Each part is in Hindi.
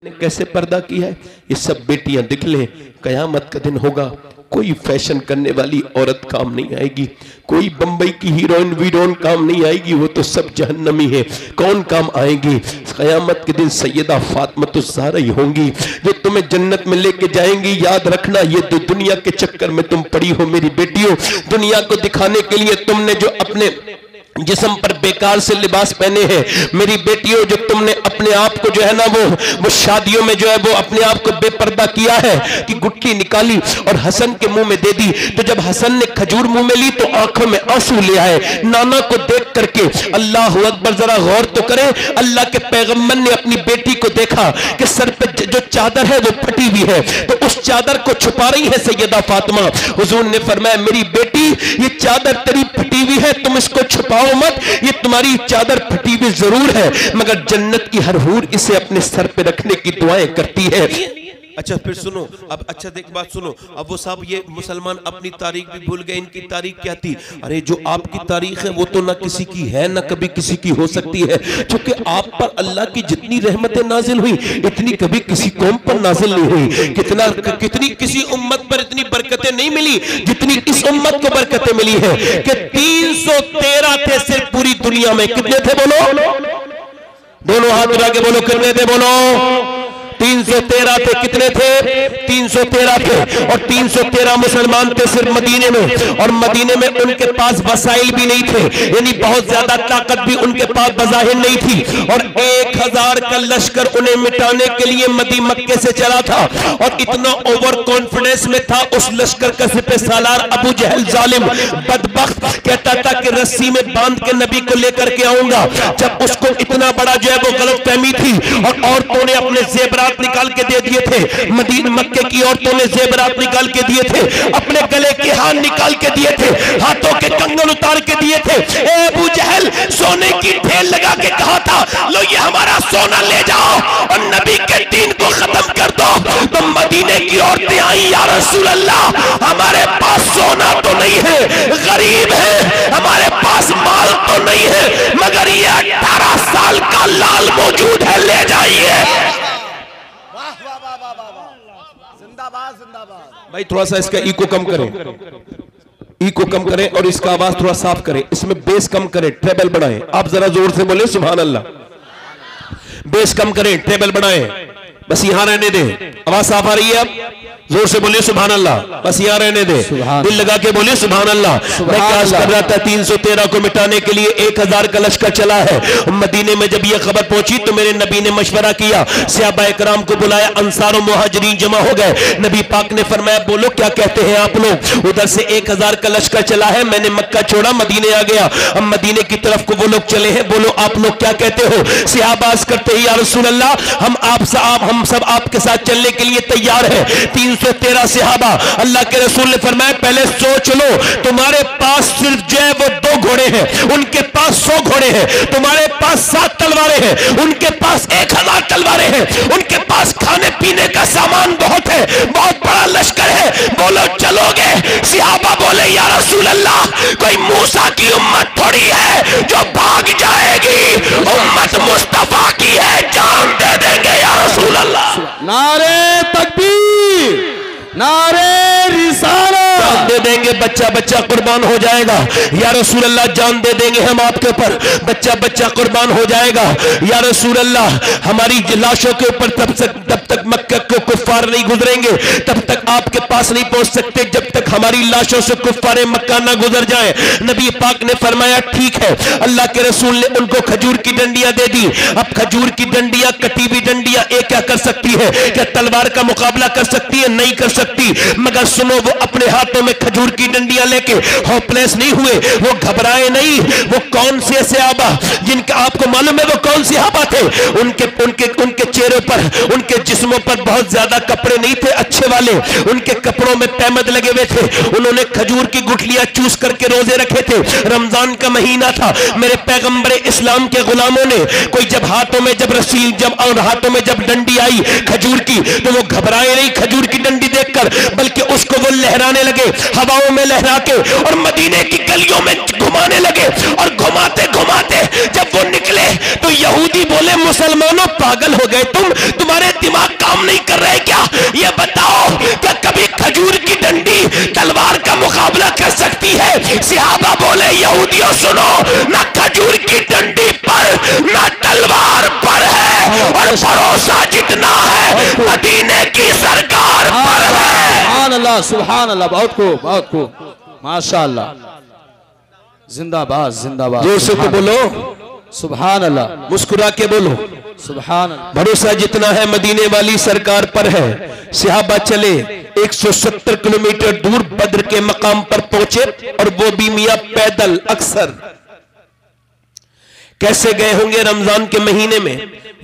ने कैसे पर्दा किया है, ये सब बेटियां दिख लें। कयामत का दिन होगा, कोई फैशन करने वाली औरत काम नहीं आएगी, कोई बंबई की हीरोइन वीरोइन काम नहीं आएगी, वो तो सब जहन्नमी है। कौन काम आएगी? कयामत के दिन सैयदा फातिमा ही होंगी जो तुम्हें जन्नत में लेके जाएंगी। याद रखना, ये तो दुनिया के चक्कर में तुम पड़ी हो मेरी बेटियों। दुनिया को दिखाने के लिए तुमने जो अपने जिस्म पर बेकार से लिबास पहने हैं मेरी बेटियों, जो तुमने अपने आप को जो है ना वो शादियों में जो है वो अपने आप को बेपर्दा किया है कि गुटली निकाली और हसन के मुंह में दे दी। तो जब हसन ने खजूर मुंह में ली तो आंखों में आंसू ले आए नाना को देख करके। अल्लाह अकबर, जरा गौर तो करें, अल्लाह के पैगंबर ने अपनी बेटी को देखा कि सर पे जो चादर है वो फटी हुई है, तो उस चादर को छुपा रही है सैयदा फातिमा। हुजूर ने फरमाया, मेरी बेटी ये चादर तेरी फटी हुई है, तुम इसको छुपाओ मत, ये तुम्हारी चादर फटी हुई जरूर है, मगर जन्नत की हर हूर इसे अपने सर पे रखने की दुआएं करती है। अच्छा फिर सुनो, अब अच्छा देख बात सुनो। अब वो साहब ये मुसलमान अपनी तारीख भी भूल गए, इनकी तारीख क्या थी? अरे जो आपकी तारीख है वो तो ना किसी की है ना कभी किसी की हो सकती है, क्योंकि आप पर अल्लाह की जितनी रहमतें नाजिल हुई इतनी कभी किसी कौम पर नाजिल नहीं हुई। कितनी किसी उम्मत पर इतनी बरकतें नहीं मिली जितनी इस उम्मत को बरकतें मिली है कि 313 थे सिर्फ पूरी दुनिया में। कितने थे बोलो? दोनों हाथ उठा के बोलो, कितने थे बोलो? 313 थे। कितने थे? 313 थे। और 313 मुसलमान थे सिर्फ मदीने में, और मदीने में उनके पास वसाइल भी नहीं थे, यानी बहुत ज्यादा ताकत भी उनके पास बज़ाहिर नहीं थी। और 1000 का लश्कर उन्हें मिटाने के लिए मक्के से चला था, और इतना ओवर कॉन्फिडेंस में था उस लश्कर का सिपह सालार अबू जहल जालिम बदबख्त कहता था कि रस्सी में बांध के नबी को लेकर के आऊंगा। जब उसको इतना बड़ा जो है वो गलतफहमी थी, और औरतों ने अपने जेबरात निकाल के दे दिए थे, मदीना मक्के की औरतों ने जेबरात निकाल के दिए थे, अपने गले के हाथ निकाल के दिए थे, हाथों के कंगन उतार के दिए थे। ए अबू जहल, सोने की ढेल लगा के कहा था, लो ये हमारा सोना ले जाओ और नबी के दीन को खत्म कर दो। तो मदीने की औरतें आई, या रसूल अल्लाह, हमारे पास सोना तो नहीं है, गरीब है, हमारे पास माल तो नहीं है, मगर ये 18 साल का लाल मौजूद है, ले जाइए। भाई थोड़ा सा इसका इको कम करें, इको कम करें और इसका आवाज थोड़ा साफ करें, इसमें बेस कम करें, ट्रेबल बढ़ाएं। आप जरा जोर से बोले सुभान अल्लाह। बेस कम करें, ट्रेबल बढ़ाएं, बस यहां रहने दें। आवाज साफ आ रही है? अब जोर से बोलिए सुभान अल्लाह, बस यहाँ रहने दे, दिल लगा के बोलिए सुभान अल्लाह। मैं क्या कर रहा था, 313 को मिटाने के लिए 1000 का लश्कर चला है। मदीने में जब यह खबर पहुंची तो मेरे नबी ने मशवरा किया, सहाबा इकराम को बुलाया, अंसार और मुहाजिरीन जमा हो गए। नबी पाक ने फरमाया, बोलो क्या कहते हैं आप लोग? उधर से 1000 का लश्कर चला है, मैंने मक्का छोड़ा, मदीने आ गया, अब मदीने की तरफ को वो लोग चले हैं, बोलो आप लोग क्या कहते हो? सहाबा करते ही, या रसूल अल्लाह, हम सब आपके साथ चलने के लिए तैयार है। 313 सहाबा। अल्लाह के रसूल ने फरमाया, पहले सोच लो, तुम्हारे पास सिर्फ जो है वो 2 घोड़े हैं, उनके पास 100 घोड़े हैं, तुम्हारे पास 7 तलवारें हैं, उनके पास 1000 तलवारें हैं, उनके पास खाने पीने का सामान बहुत है, बहुत बड़ा लश्कर है, बोलो चलोगे? सहाबा बोले, या रसूल अल्लाह, कोई मूसा की उम्मत थोड़ी है जो भाग जाएगी, उम्मत मुस्तफा की है, जान दे देंगे या रसूल अल्लाह। नारे तकबीर, नारे रिसालत। जान दे देंगे, बच्चा बच्चा कुर्बान हो जाएगा, या रसूल अल्लाह, जान दे देंगे हम आपके ऊपर, बच्चा बच्चा कुर्बान हो जाएगा, या रसूल अल्लाह, हमारी लाशों के ऊपर तब तक मक्का के कुफ्फार नहीं गुजरेंगे, तब तक आपके पास नहीं पहुंच सकते जब तक हमारी लाशों से कुफ्फारे मक्का ना गुजर जाए। नबी पाक ने फरमाया, ठीक है। अल्लाह के रसूल ने उनको खजूर की डंडियां दे दी। अब खजूर की डंडियां, कटी हुई डंडियां, एक क्या कर सकती है? क्या तलवार का मुकाबला कर सकती है? नहीं कर सकती। मगर सुनो, वो अपने हाथों में खजूर की डंडियां लेके होपलेस नहीं हुए, वो घबराए नहीं। वो कौन से सहाबा जिनका आपको मालूम है वो कौन से सहाबा थे? उनके चेहरों पर, उनके जिस्मों पर बहुत ज्यादा कपड़े नहीं थे अच्छे वाले, उनके कपड़ों में तहमद लगे हुए थे, उन्होंने खजूर की गुठलियां चूस करके रोजे रखे थे। रमजान का महीना था। मेरे पैगंबर इस्लाम के गुलामों ने कोई जब हाथों में जब रसील जब और हाथों में जब डंडी आई खजूर की, तो वो घबराए नहीं खजूर की डंडी देखकर, बल्कि उसको वो लहराने लगे, हवाओं में लहरा के, और मदीने की गलियों में घुमाने लगे। और घुमाते घुमाते जब वो निकले तो यहूदी बोले, मुसलमानों पागल हो गए तुम, तुम्हारे दिमाग काम नहीं कर रहे क्या? ये बताओ क्या कभी खजूर की डंडी तलवार का मुकाबला कर सकती है? सहाबा बोले, यहूदियों सुनो, ना खजूर की डंडी पर ना तलवार पर है, और भरोसा जितना है मदीने की सरकार पर है। सुभान अल्लाह, सुभान अल्लाह, बहुत खूब, बहुत खूब, माशाअल्लाह, जिंदाबाद जिंदाबाद। जोर से तो बोलो सुभान अल्लाह, मुस्कुरा के बोलो सुभान अल्लाह। भरोसा जितना है मदीने वाली सरकार पर है। सहाबा चले 170 किलोमीटर दूर बद्र के मकाम पर पहुंचे, और वो भी मियां पैदल। अक्सर कैसे गए होंगे? रमजान के महीने में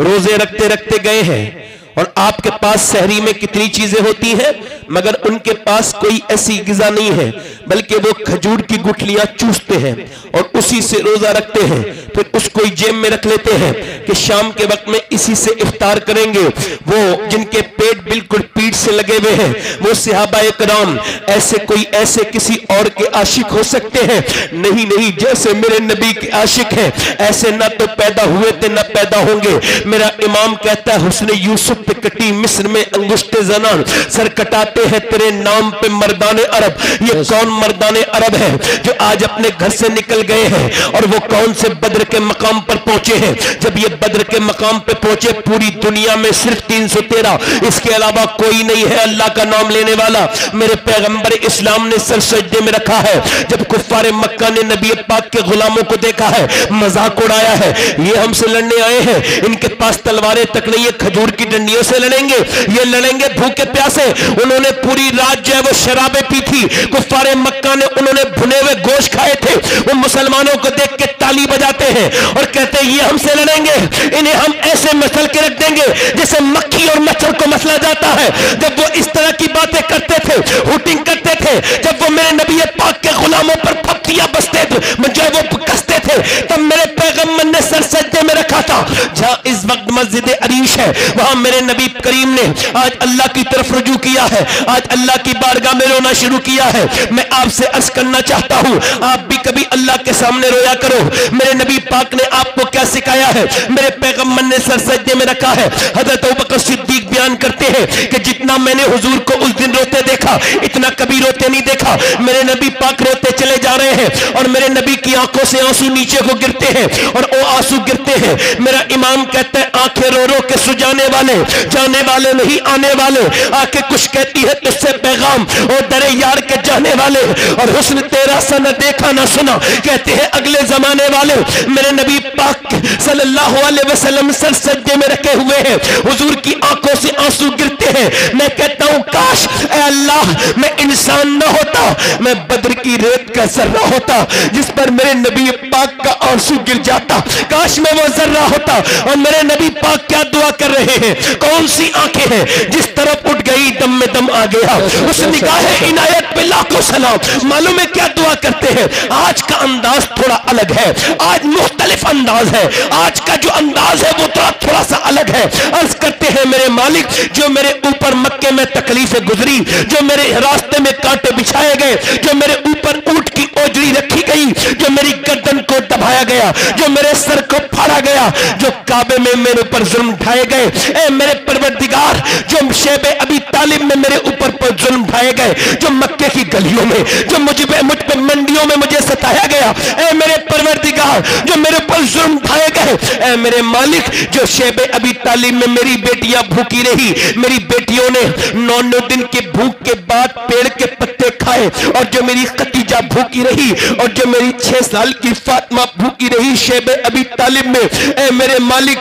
रोजे रखते रखते गए हैं, और आपके पास सहरी में कितनी चीजें होती हैं, मगर उनके पास कोई ऐसी गिज़ा नहीं है, बल्कि वो खजूर की गुठलियां चूसते हैं और उसी से रोजा रखते हैं। फिर उसको जेब में रख लेते हैं कि शाम के वक्त में इसी से इफ्तार करेंगे। वो जिनके पेट बिल्कुल पीठ से लगे हुए हैं, वो सहाबा इकराम ऐसे कोई ऐसे किसी और के आशिक हो सकते हैं? नहीं नहीं, जैसे मेरे नबी के आशिक हैं ऐसे ना तो पैदा हुए थे ना पैदा होंगे। मेरा इमाम कहता है, हुस्न यूसुफ पे कटी मिस्र में अंगुष्टे ज़नान, सर कटाते हैं तेरे नाम पे मर्दाने अरब। ये कौन मर्दाने अरब है जो आज अपने घर से निकल गए हैं, और वो कौन से बद्र के मकाम पर पहुंचे हैं? जब ये बद्र के मकाम पे पहुंचे, पूरी दुनिया में सिर्फ 313, इसके अलावा कोई नहीं है अल्लाह का नाम लेने वाला। मेरे पैगंबर इस्लाम ने सर सजदे में रखा है। जब कुफ्फारे मक्का ने नबी पाक के गुलामों को देखा है, मजाक उड़ाया है, ये हमसे लड़ने आए हैं, इनके पास तलवारें तक नहीं है, खजूर की डंडियों से लड़ेंगे, ये लड़ेंगे भूखे प्यासे। उन्होंने पूरी रात जो है वो शराबें पी थी। कुफ्फारे मक्का ने उन्होंने भुने हुए गोश्त खाए थे। वो मुसलमानों को देख के ताली बजाते हैं और कहते हैं ये हमसे लड़ेंगे, इन्हें हम ऐसे मसल के रख देंगे जैसे मक्खी और मच्छर को मसला जाता है। जब वो इस तरह की बातें करते थे, हुटिंग करते थे, जब वो मेरे नबी पाक के गुलामों पर पत्तियां बसते थे, जो वो कसते थे, तब मेरे पैगंबर ने सर सजदे में रखा था। जहां इस वक्त मस्जिद अरीश है, वहां मेरे नबी करीम ने आज अल्लाह की तरफ रुजू किया है, आज अल्लाह की बारगाह में रोना शुरू किया है। मैं आपसे अर्ज करना चाहता हूं, आप भी कभी अल्लाह के सामने रोया करो। मेरे नबी पाक ने आपको क्या सिखाया है? मेरे पैगंबर ने सर सजदे में रखा है। हजरत अबू बकर सिद्दीक बयान करते हैं कि जितना मैंने हुजूर को उस दिन रोते देखा, इतना कभी रोते नहीं देखा। मेरे नबी पाक रोते चले जा रहे हैं, और मेरे नबी की आंखों से आंसू नीचे को गिरते हैं, और वो आंसू गिरते हैं। मेरा इमाम कहता है, आंखें रो रो के सुजाने वाले, जाने वाले नहीं आने वाले। आंखें कुछ कहती है तुझसे पैगाम, और दरे यार के जाने वाले, और हुस्न तेरा सा न देखा न सुना, कहते हैं अगले जमाने वाले। मेरे नबी पाक सल्लल्लाहु अलैहि वसल्लम सर सज्जे में रखे हुए हैं, हुजूर की आंखों से आंसू गिरते हैं। मैं कहता हूं, काश ऐ अल्लाह मैं इंसान न होता, मैं बद्र की रेत का जर्रा होता जिस पर मेरे नबी पाक का आंसू गिर जाता। काश मैं वो जर्रा होता। और मेरे नबी पाक क्या दुआ कर रहे हैं? कौन सी आंखें हैं जिस तरफ उठ गई दम में दम आ गया, उस निगाह इनायत पे लाखों सलाम। मालूम है क्या दुआ करते हैं? आज का अंदाज थोड़ा अलग है, आज मुख्तलिफ अंदाज है, आज का जो अंदाज है वो थोड़ा सा अलग है। अर्ज करते हैं, मेरे मालिक, जो मेरे ऊपर मक्के में तकलीफें गुजरी, जो मेरे रास्ते में कांटे बिछाए गए, जो मेरे ऊपर ऊंट की ओजड़ी रखी गई, जो मेरी गर्दन को दबाया गया, जो मेरे सर को फाड़ा गया, जो काबे में मेरे ऊपर जुल्म ढाए गए, ए मेरे परवरदिगार, जो शेबे अबी तालिब में मेरे ऊपर जुल्म ढाए गए, जो मक्के की गलियों में, जो मुझ पे मंडियों में मुझे सताया गया, ए मेरे परवरदिगार, जो मेरे ऊपर जुल्म ढाए गए, ए मेरे मालिक, जो शेबे अबी तालिब में मेरी बेटियां भूखी रही, मेरी बेटियों ने 9 दिन के भूख के बाद पेड़ के पत्ते खाए, और जो मेरी खतीजा भूखी रही, और जो मेरी 6 साल की फातिमा भूखी रही शेबे अबी तालिब में, ए मेरे मालिक,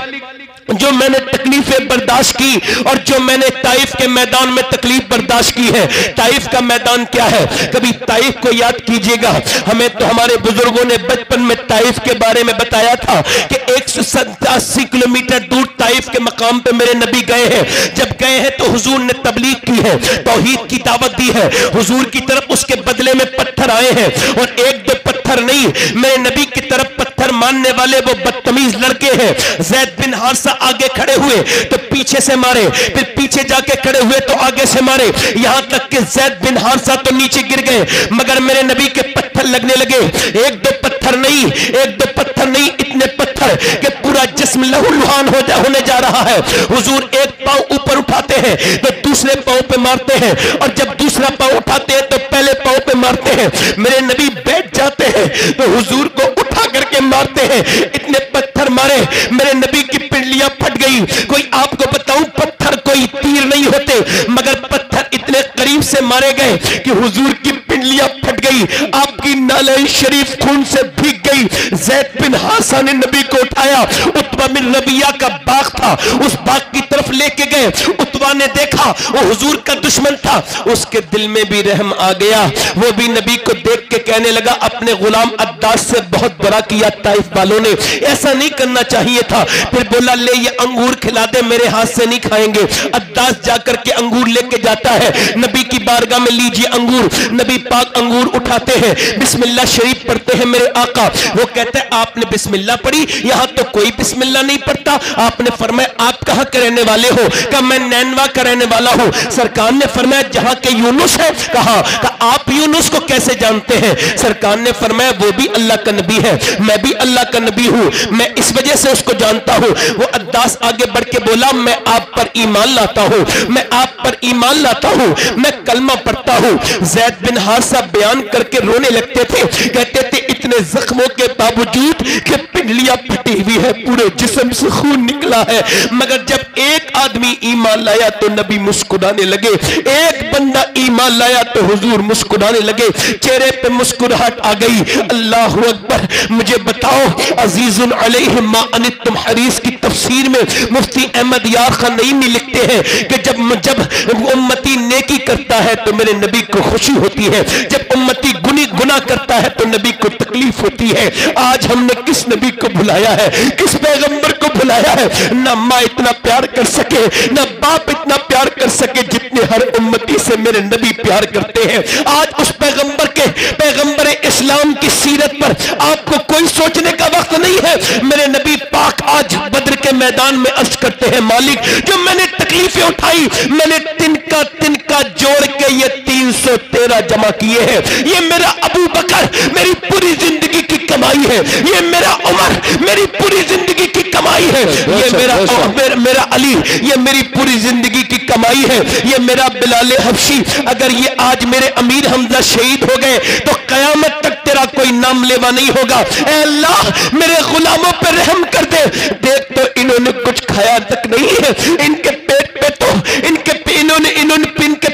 जो मैंने तकलीफें बर्दाश्त की और जो मैंने ताइफ के मैदान में तकलीफ बर्दाश्त की है। ताइफ का मैदान क्या है, कभी ताइफ को याद कीजिएगा। हमें तो हमारे बुजुर्गों ने बचपन में ताइफ के बारे में बताया था कि 187 किलोमीटर दूर ताइफ के मकाम पे मेरे नबी गए हैं। जब गए हैं तो हुजूर ने तबलीग की है, तौहीद की दावत दी है हुजूर की तरफ, उसके बदले में पत्थर आए हैं और एक दो पत्थर नहीं, मेरे नबी की तरफ पत्थर मारने वाले वो बदतमीज लड़के हैं। ज़ैद बिन हारिसा आगे खड़े हुए तो पीछे से मारे, फिर पीछे जाके खड़े हुए तो आगे से मारे, यहां तक कि ज़ैद बिन हारिसा तो नीचे गिर गए, मगर मेरे नबी के पत्थर लगने लगे। एक दो पत्थर नहीं, एक दो पत्थर नहीं, इतने पत्थर कि पूरा जिस्म लहूलुहान होने जा रहा है। हुजूर एक पांव ऊपर उठाते हैं तो दूसरे पांव पे मारते हैं, और जब दूसरा पांव उठाते हैं तो पहले पांव पे मारते हैं। मेरे नबी बैठ जाते हैं तो हुजूर को उठा करके मारते हैं। इतने पत्थर मारे, मेरे नबी की पिंडलियां फट गई। कोई आपको बताऊं, पत्थर कोई तीर नहीं होते, मगर पत्थर इतने करीब से मारे गए कि हुजूर की पिंडलियां फट गई, आपकी नाले शरीफ खून से भीग गई। ज़ैद बिन हारिसा ने नबी को उठाया, उतबा बिन रबिया का बाग था, उस बाग की तरफ लेके गए। उतबा ने देखा वो हुजूर का दुश्मन था, उसके दिल में भी रहम आ गया। वो भी नबी को देख के कहने लगा, अपने गुलाम अद्दास से बहुत बड़ा किया ताइफ वालों ने, ऐसा नहीं करना चाहिए था। फिर बोला, ले ये अंगूर खिला दे, मेरे हाथ से नहीं खाएंगे। अद्दास जाकर के अंगूर लेके जाता है, नबी की बारगाह में लीजिए अंगूर। नबी पाक अंगूर उठाते हैं, बिस्मिल्लाह शरीफ पढ़ते हैं मेरे आका। वो कहते हैं, आपने बिस्मिल्लाह पढ़ी, यहां तो कोई बिस्मिल्लाह नहीं पढ़ता। आपने फरमाया, आप कहां के रहने वाले हो? कहा, मैं नैनवा का रहने वाला हूं। सरकार ने फरमाया, जहां के यूनुस है? कहा, आप यूनुस को कैसे जानते हैं? सरकार ने फरमाया, वो भी अल्लाह का नबी है, मैं भी अल्लाह का नबी हूं, मैं इस वजह से उसको जानता हूं। वो अद्दास आगे बढ़ के बोला, मैं आप पर ईमान लाता हूं, मैं आप पर ईमान लाता हूं, मैं कलमा पढ़ता हूं। ज़ैद बिन हारिसा बयान करके रोने लगते थे, कहते थे, इतने जख्मों के बावजूद कि पिंडलियां फटी हुई है, पूरे जिस्म से खून निकला है, मगर जब एक आदमी ईमान लाया तो नबी मुस्कुराने लगे। एक बंदा ईमान लाया तो हुजूर मुस्कुराने लगे, चेहरे पे मुस्कुराहट आ गई। अल्लाह अकबर। मुझे बताओ, अजीजुन अलैहि मा अनित्तुम हरीस की तफसीर में मुफ्ती अहमद यार खान नईमी लिखते हैं कि जब उम्मती नेकी करता है तो मेरे नबी को खुशी होती है, जब उम्मती गुनाह करता है तो नबी को तकलीफ होती है। आज हमने किस नबी को भुलाया है, किस पैगंबर को भुलाया है? ना माँ इतना प्यार कर सके, ना बाप इतना प्यार कर सके जितने हर उम्मती से मेरे नबी प्यार करते हैं। आज उस पैगंबर इस्लाम की सीरत पर आपको कोई सोचने का वक्त नहीं है। मेरे नबी पाक आज बद्र के मैदान में अर्ज करते हैं, मालिक जो मैंने तकलीफें उठाई, मैंने तिनका जोड़ के ये 313 जमा किए हैं। ये मेरा अबू बकर मेरी पूरी जिंदगी की कमाई है, ये मेरा उमर मेरी पूरी जिंदगी की कमाई है, ये मेरा अली ये मेरी पूरी जिंदगी की कमाई है, ये मेरा बिलाल हबशी। अगर ये आज मेरे अमीर हमजा शहीद हो गए तो कयामत तक तेरा कोई नाम लेवा नहीं होगा। ऐ अल्लाह, मेरे गुलामों पर रहम कर दे। देख तो इन्होंने कुछ खाया तक नहीं है, इनके पेट पे तो इनके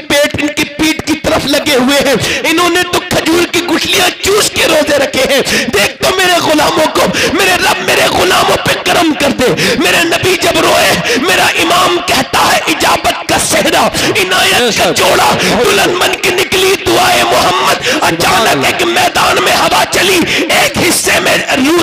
पेट इनकी पीठ की तरफ लगे हुए हैं, इन्होंने तो खजूर की गुठलियां चूस के रोजे रखे हैं। देख तो मेरे गुलामों को, मेरे रब मेरे गुलामों पे करम कर दे। मेरे नबी जब रोए, मेरा इमाम कहता है, इजाबत का सेहरा, इनायत का जोड़ा, दुल्हन बन के निकली दुआए मोहम्मद। अचानक एक मैदान में हवा चली, एक हिस्से में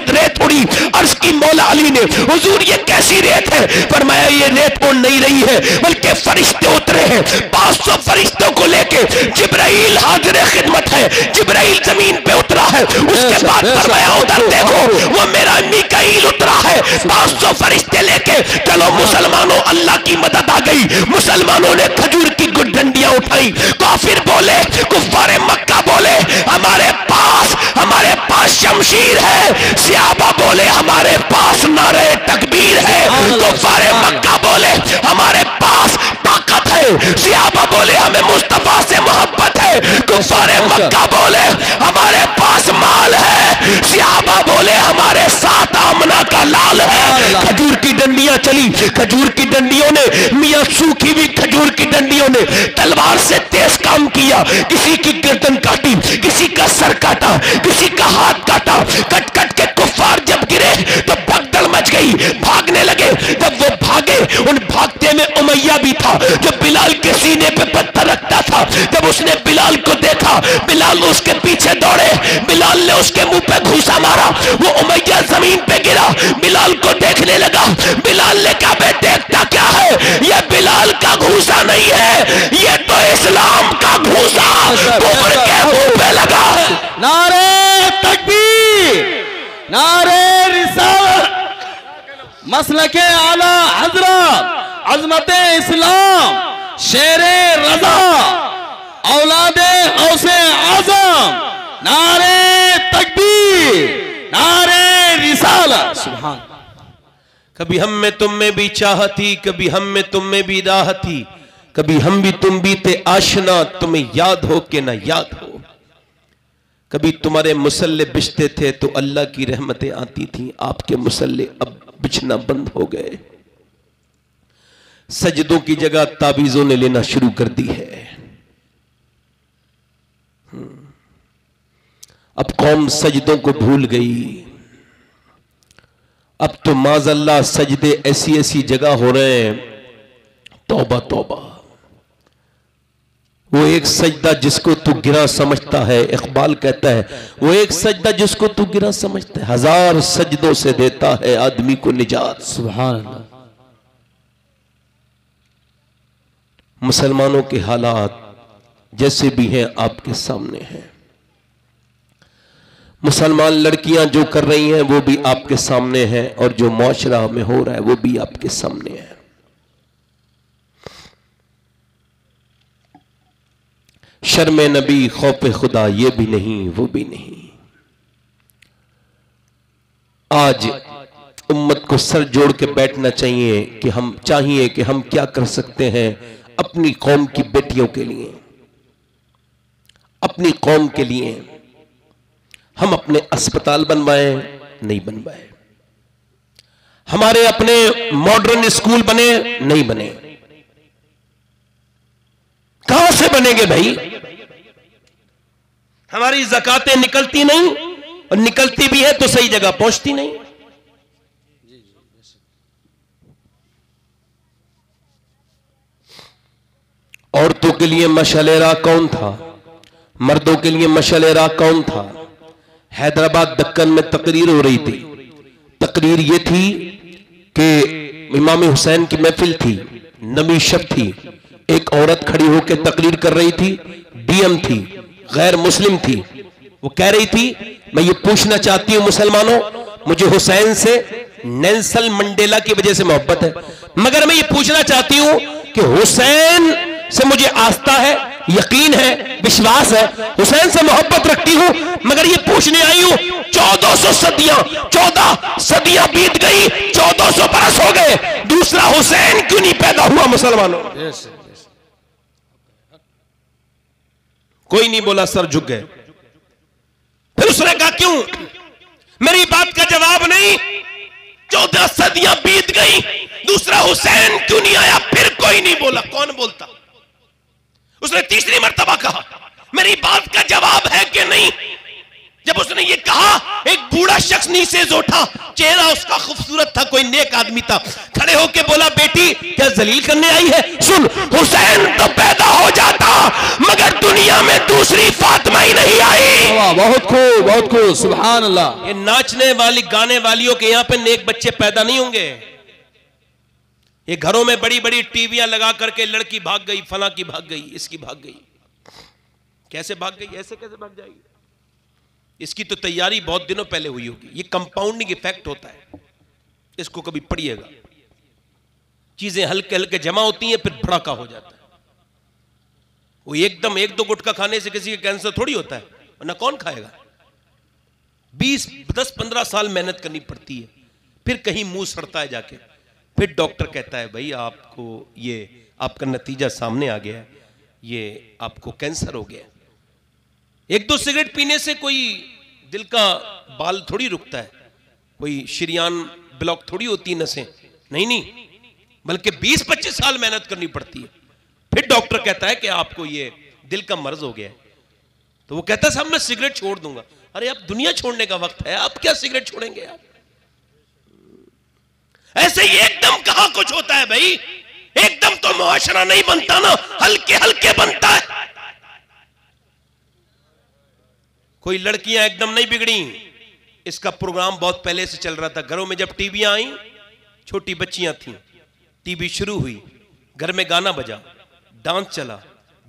रेत उड़ी। अर्ज की मौला अली ने, हुजूर ये कैसी रेत है? फरमाया, ये रेत उड़ नहीं रही है, बल्कि फरिश्ते उतरे हैं। 500 फरिश्तों को लेके जिब्राइल हाजिर खिदमत है, जिब्राइल जमीन पे उतरा है। उसके बाद फरमाया, उधर देखो, वो मेरा मीकाईल उतरा है 500 फरिश्ते लेके। चलो मुसलमानों, अल्लाह की मदद आ गई। मुसलमानों ने खजूर की डंडियां उठाई। काफिर बोले, कुफ्फारे मक्का बोले, हमारे पास शमशीर है। सियाबा बोले, हमारे पास नारे तकबीर है। कुफ्फारे मक्का बोले, हमारे पास ताकत है। सियाबा बोले, हमें मुस्तफा से मोहब्बत है। कुफ्फारे मक्का बोले, हमारे पास माल है। सियाबा बोले, हमारे साथ आमना का लाल है। खजूर की डंडियां चली, खजूर की डंडियों ने, मियां सूखी हुई खजूर की डंडियों ने तलवार से तेज काम किया। किसी की गर्दन काटी, किसी का सर काटा, किसी का हाथ काटा। कट कट के कुफ्फार जब गिरे तो भगदड़ मच गई, भागने लगे। जब वो उन भागते में उमैया भी था जो बिलाल के सीने पे पत्थर रखता था। जब उसने बिलाल को देखा, बिलाल उसके पीछे दौड़े, बिलाल ने उसके मुंह पे घूसा मारा, वो उमैया जमीन पे गिरा, बिलाल को देखने लगा। बिलाल ने कहा बे देखता क्या है, ये बिलाल का घूसा नहीं है, ये तो इस्लाम का घूसा कुफ्र के मुंह पे लगा है। नारे तकबीर, नारे रिसालत, मसलके आला हजरत, अजमते इस्लाम, शेरे रजा, औलादे गौसे आजम, नारे तकबीर, नारे रिसालत। सुभान। कभी हम में तुम में भी चाह थी, कभी हम में तुम में भी राह थी, कभी हम भी तुम भी थे आशना, तुम्हें याद हो कि ना याद हो। कभी तुम्हारे मुसल्ले बिछते थे तो अल्लाह की रहमतें आती थी, आपके मुसल्ले अब बिछना बंद हो गए। सजदों की जगह ताबीजों ने लेना शुरू कर दी है। अब कौम सजदों को भूल गई। अब तो माज़अल्लाह सजदे ऐसी ऐसी जगह हो रहे हैं, तौबा तौबा। वो एक सजदा जिसको तू गिरा समझता है, इकबाल कहता है वो एक सजदा जिसको तू गिरा समझता है, 1000 सजदों से देता है आदमी को निजात। सुभान अल्लाह। मुसलमानों के हालात जैसे भी हैं आपके सामने हैं। मुसलमान लड़कियां जो कर रही हैं वो भी आपके सामने है, और जो मुआशरा में हो रहा है वो भी आपके सामने है। शर्म नबी खौफ खुदा ये भी नहीं वो भी नहीं। आज उम्मत को सर जोड़ के बैठना चाहिए कि हम क्या कर सकते हैं अपनी कौम की बेटियों के लिए, अपनी कौम के लिए। हम अपने अस्पताल बनवाएं, नहीं बनवाए। हमारे अपने मॉडर्न स्कूल बने, नहीं बने। कहां से बनेंगे भाई? हमारी ज़कातें निकलती नहीं, और निकलती भी है तो सही जगह पहुंचती नहीं। औरतों के लिए मशाले राह कौन था? मर्दों के लिए मशाले राह कौन था? हैदराबाद दक्कन में तकरीर हो रही थी। तकरीर ये थी कि इमाम हुसैन की महफिल थी, नबी शब थी। एक औरत खड़ी होकर तकरीर कर रही थी, डीएम थी, गैर मुस्लिम थी। वो कह रही थी मैं ये पूछना चाहती हूं मुसलमानों, मुझे हुसैन से नेल्सन मंडेला की वजह से मोहब्बत है, मगर मैं ये पूछना चाहती हूं कि हुसैन से मुझे आस्था है, यकीन है, विश्वास है, हुसैन से मोहब्बत रखती हूं, मगर ये पूछने आई हूं 14 सदियां बीत गई, 1400 बरस हो गए, दूसरा हुसैन क्यों नहीं पैदा हुआ मुसलमानों? कोई नहीं बोला, सर झुक गए। फिर उसने कहा क्यों? मेरी बात का जवाब नहीं। 14 सदियां बीत गई, दूसरा हुसैन क्यों नहीं आया? फिर कोई नहीं बोला। कौन बोलता? उसने तीसरी मर्तबा कहा मेरी बात का जवाब है कि नहीं? जब उसने ये कहा, एक बूढ़ा शख्स नीचे से उठा, चेहरा उसका खूबसूरत था, कोई नेक आदमी था, खड़े होके बोला बेटी क्या जलील करने आई है? सुन, हुसैन तो पैदा हो जाता, मगर दुनिया में दूसरी फातिमा ही नहीं आई। बहुत खूब, बहुत खूब, सुभान अल्लाह। ये नाचने वाली गाने वालियों के यहाँ पे नेक बच्चे पैदा नहीं होंगे। ये घरों में बड़ी बड़ी टीवियां लगा करके लड़की भाग गई, फला की भाग गई, इसकी भाग गई। कैसे भाग गई? ऐसे कैसे भाग जाएगी? इसकी तो तैयारी बहुत दिनों पहले हुई होगी। ये कंपाउंडिंग इफेक्ट होता है, इसको कभी पढ़िएगा। चीजें हल्के हल्के जमा होती हैं, फिर भड़का हो जाता है। वो एकदम 1-2 गुटखा खाने से किसी का कैंसर थोड़ी होता है, वरना कौन खाएगा? 10-15 साल मेहनत करनी पड़ती है, फिर कहीं मुंह सड़ता है जाके, फिर डॉक्टर कहता है भाई आपको ये आपका नतीजा सामने आ गया है, ये आपको कैंसर हो गया। 1-2 सिगरेट पीने से कोई दिल का बाल थोड़ी रुकता है, कोई शरीयान ब्लॉक थोड़ी होती है, नसें नहीं, बल्कि 20-25 साल मेहनत करनी पड़ती है, फिर डॉक्टर कहता है कि आपको ये दिल का मर्ज हो गया है। तो वो कहता है साहब मैं सिगरेट छोड़ दूंगा। अरे अब दुनिया छोड़ने का वक्त है, आप क्या सिगरेट छोड़ेंगे? आप ऐसे ही एकदम कहां कुछ होता है भाई, एकदम तो मुआशरा नहीं बनता ना, हल्के हल्के बनता है। कोई लड़कियां एकदम नहीं बिगड़ी, इसका प्रोग्राम बहुत पहले से चल रहा था। घरों में जब टीवियां आई, छोटी बच्चियां थीं, टीवी शुरू हुई, घर में गाना बजा, डांस चला,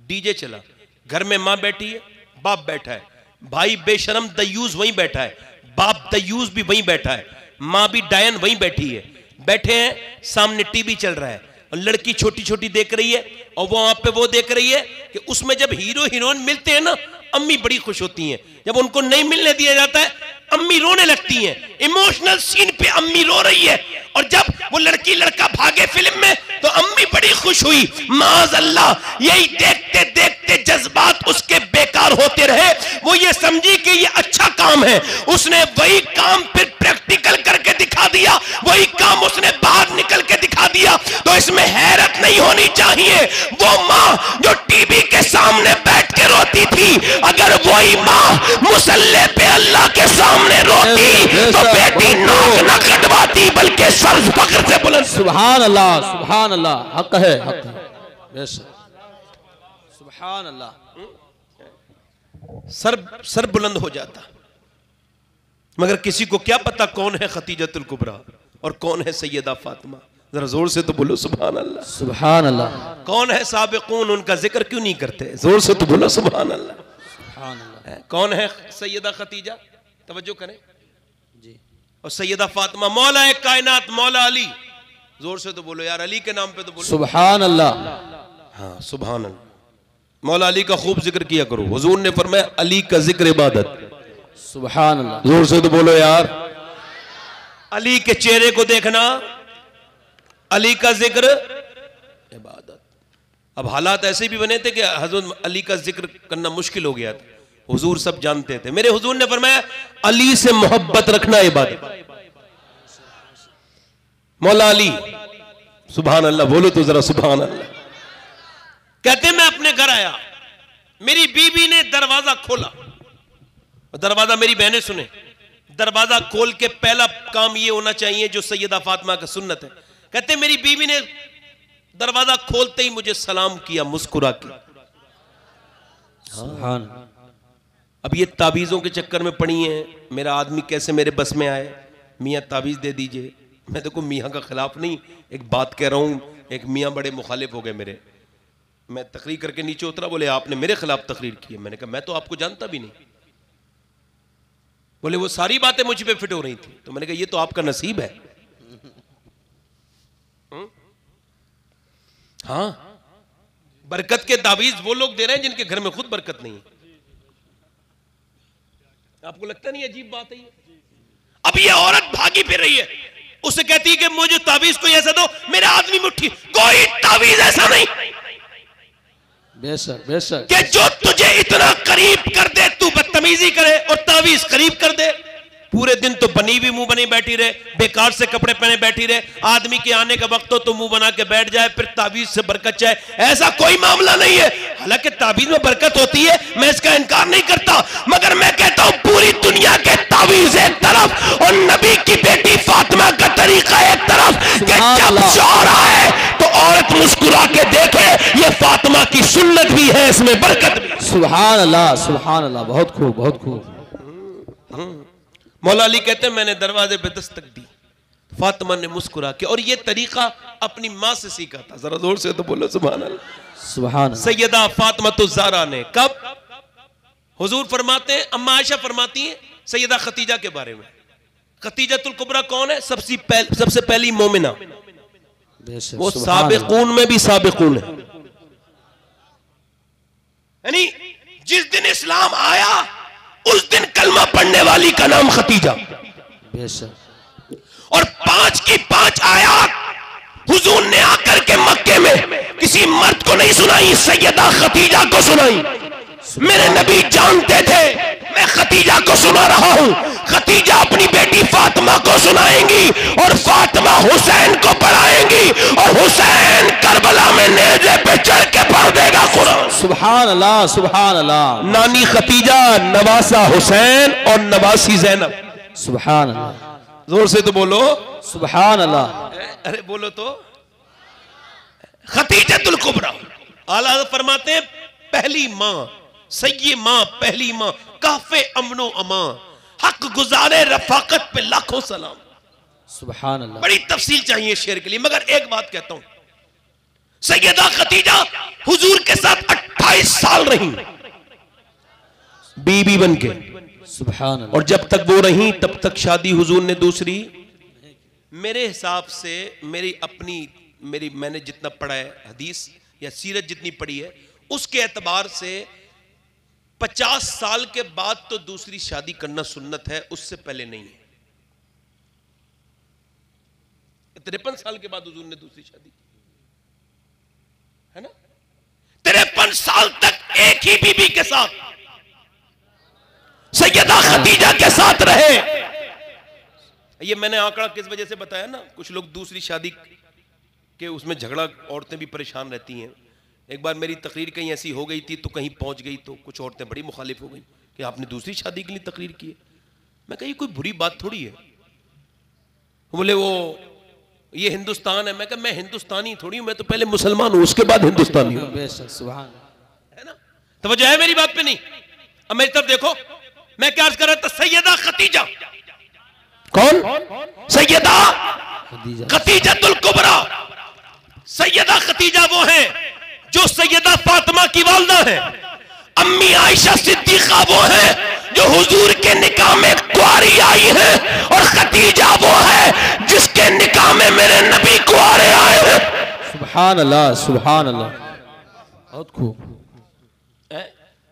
डीजे चला, घर में मां बैठी है, बाप बैठा है, भाई बेशरम दयूस वहीं बैठा है, बाप दयूस भी वहीं बैठा है, मां भी डायन वहीं बैठी है, बैठे हैं, सामने टीवी चल रहा है और लड़की छोटी छोटी देख रही है और वो वहां पे वो देख रही है कि उसमें जब हीरो हीरोइन मिलते हैं ना, अम्मी बड़ी खुश होती हैं। जब उनको नहीं मिलने दिया जाता है, अम्मी रोने लगती हैं। इमोशनल सीन पे अम्मी रो रही है और जब वो लड़की लड़का भागे फिल्म में तो अम्मी बड़ी खुश हुई। माज़अल्लाह, यही देखते देखते जज्बात उसके बेकार होते रहे। वो ये समझी कि ये अच्छा काम है, उसने वही काम फिर प्रैक्टिकल करके दिखा दिया, वही काम उसने बाहर निकल के दिखा दिया। तो इसमें हैरत नहीं होनी चाहिए। वो माँ जो टीवी के सामने बैठ के रोती थी, अगर वही माँ मुसल्ले पे अल्लाह के सामने रोती तो बेटी नाक न कटवाती बल्कि सर फख्र से बुलंद। सुभान अल्लाह, सुभान अल्लाह, हक है, हक है, बेशक, सुभान अल्लाह। सर बुलंद हो जाता। मगर किसी को क्या पता कौन है खतीजतुल कुबरा और कौन है सैयदा फातिमा। जरा जोर से तो बोलो सुभान अल्लाह, सुभान अल्लाह। कौन है साबिकून, उनका जिक्र क्यों नहीं करते? जोर से तो बोलो सुभान अल्लाह, सुभान अल्लाह। कौन है सैयदा खतीजा? तवज्जो करें जी। और सैयदा फातिमा, मौला ए कायनात मौला अली। जोर से तो बोलो यार, अली के नाम पे तो बोलो सुभान अल्लाह। हाँ सुभान अल्लाह। मौला अली का खूब जिक्र किया करो। हुजूर ने फरमाया अली का जिक्र इबादत। सुभान अल्लाह। जोर से तो बोलो यार। अली के चेहरे को देखना, अली का जिक्र इबादत। अब हालात ऐसे भी बने थे कि हजरत अली का जिक्र करना मुश्किल हो गया था। हुजूर सब जानते थे। मेरे हुजूर ने फरमाया अली से मोहब्बत रखना इबादत। मौला अली, सुभान अल्लाह, बोलो तो जरा सुभान अल्लाह। कहते मैं अपने घर आया, मेरी बीबी ने दरवाजा खोला, दरवाजा मेरी बहनें सुने, दरवाजा खोल के पहला काम ये होना चाहिए जो सैयदा फातिमा का सुन्नत है। कहते मेरी बीवी ने दरवाजा खोलते ही मुझे सलाम किया मुस्कुरा के। सुभान। अब ये ताबीज़ों के चक्कर में पड़ी हैं, मेरा आदमी कैसे मेरे बस में आए, मियाँ ताबीज़ दे दीजिए। मैं देखो मियाँ का खिलाफ नहीं, एक बात कह रहा हूँ। एक मियाँ बड़े मुखालिफ हो गए मेरे, मैं तकरीर करके नीचे उतरा, बोले आपने मेरे खिलाफ तकरीर की है। मैंने कहा मैं तो आपको जानता भी नहीं। बोले वो सारी बातें मुझ पे फिट हो रही थी। तो मैंने कहा ये तो आपका नसीब है। हाँ, बरकत के ताबीज वो लोग दे रहे हैं जिनके घर में खुद बरकत नहीं है। आपको लगता नहीं अजीब बात है ये? अब ये औरत भागी फिर रही है, उसे कहती है कि मुझे ताबीज कोई ऐसा दो, मेरा आदमी मुट्ठी। कोई ताबीज ऐसा नहीं बेशक, बेशक, कि जो तुझे इतना करीब कर दे, तू बदतमीजी करे और ताबीज करीब कर दे। पूरे दिन तो बनी भी मुंह बनी बैठी रहे, बेकार से कपड़े पहने बैठी रहे, आदमी के आने का वक्त हो तो मुंह बना के बैठ जाए, फिर ताबीज से बरकत चाहे। ऐसा कोई मामला नहीं है। हालांकि ताबीज में बरकत होती है, मैं इसका इनकार नहीं करता, मगर मैं कहता हूं पूरी दुनिया के ताबीज एक तरफ और नबी की बेटी फातिमा का तरीका एक तरफ। कि जब शौहर आए तो औरत मुस्कुरा के देखे, ये फातिमा की सुन्नत भी है, इसमें बरकत भी। सुभान अल्लाह, सुभान अल्लाह। बहुत खूब, बहुत खूब। मौला अली कहते हैं मैंने दरवाजे पे दस्तक दी, फातिमा ने मुस्कुरा के, और ये तरीका अपनी माँ से सीखा था। जरा जोर से तो बोलो सुभान अल्लाह, सुभान। सैयदा फातिमा तो ज़हरा ने कब, हुजूर फरमाते हैं, अम्मा आयशा फरमाती हैं सैयदा खतीजा के बारे में। खतीजतुल कुबरा कौन है? सबसे पहली मोमिना, वो साबिकून में भी साबिकून है। यानी जिस दिन इस्लाम आया उस दिन कलमा पढ़ने वाली का नाम खतीजा। और 5 की 5 आयात हुजूर ने आकर के मक्के में किसी मर्द को नहीं सुनाई, सैयदा खतीजा को सुनाई। मेरे नबी जानते थे मैं खतीजा को सुना रहा हूं, खतीजा अपनी बेटी फातिमा को सुनाएंगी और फातिमा हुसैन को पढ़ाएंगी और हुसैन करबला में नेज़े पे चढ़ के पढ़ देगा कुरान। सुभान अल्लाह, सुभान अल्लाह। नानी खतीजा, नवासा हुसैन और नवासी ज़ैनब। सुभान अल्लाह। जोर से तो बोलो सुभान अल्लाह। अरे बोलो तो। खतीजतुल कुबरा आला हज़रत फरमाते हैं पहली माँ, सही माँ, पहली माँ, काफे अमनो अमा, हक गुजारे रफाकत पे लाखों सलाम। सुभान अल्लाह। बड़ी तफसील चाहिए शेर के लिए, मगर एक बात कहता हूं, सैयदा खतीजा हुजूर के साथ 28 साल रही बीबी बन के। सुभान अल्लाह। और जब तक वो रही तब तक शादी हुजूर ने दूसरी, मेरे हिसाब से मैंने जितना पढ़ा है हदीस या सीरत जितनी पढ़ी है उसके एतबार से 50 साल के बाद तो दूसरी शादी करना सुन्नत है, उससे पहले नहीं है। 53 साल के बाद हुजूर ने दूसरी शादी की है ना। 53 साल तक एक ही बीबी के साथ सैयदा खतीजा के साथ रहे। ये मैंने आंकड़ा किस वजह से बताया ना, कुछ लोग दूसरी शादी के उसमें झगड़ा, औरतें भी परेशान रहती हैं। एक बार मेरी तकरीर कहीं ऐसी हो गई थी तो कहीं पहुंच गई तो कुछ औरतें बड़ी मुखालिफ हो गई कि आपने दूसरी शादी के लिए तकरीर की है। मैं कही कोई बुरी बात थोड़ी है। बोले वो ये हिंदुस्तान है। मैं कहा मैं हिंदुस्तानी थोड़ी हूं, मैं तो पहले मुसलमान हूं उसके बाद हिंदुस्तानी हूं। सुभान है ना, तवज्जो है मेरी बात पे नहीं। अब मेरी तरफ देखो, मैं क्या अर्ज कर रहा था, सैयदा खतीजा कौन? सैयदा खतीजतुल कुबरा। सैयदा खतीजा वो है जो सैयदा फातिमा की वालदा है। अम्मी आयशा सिद्दीका वो है जो हुजूर के निकाह में कुंवारी आई है। और खतीजा वो है जिसके निकाह में मेरे नबी कुंवारे आए हैं। सुभान अल्लाह, सुभान अल्लाह। बहुत खूब।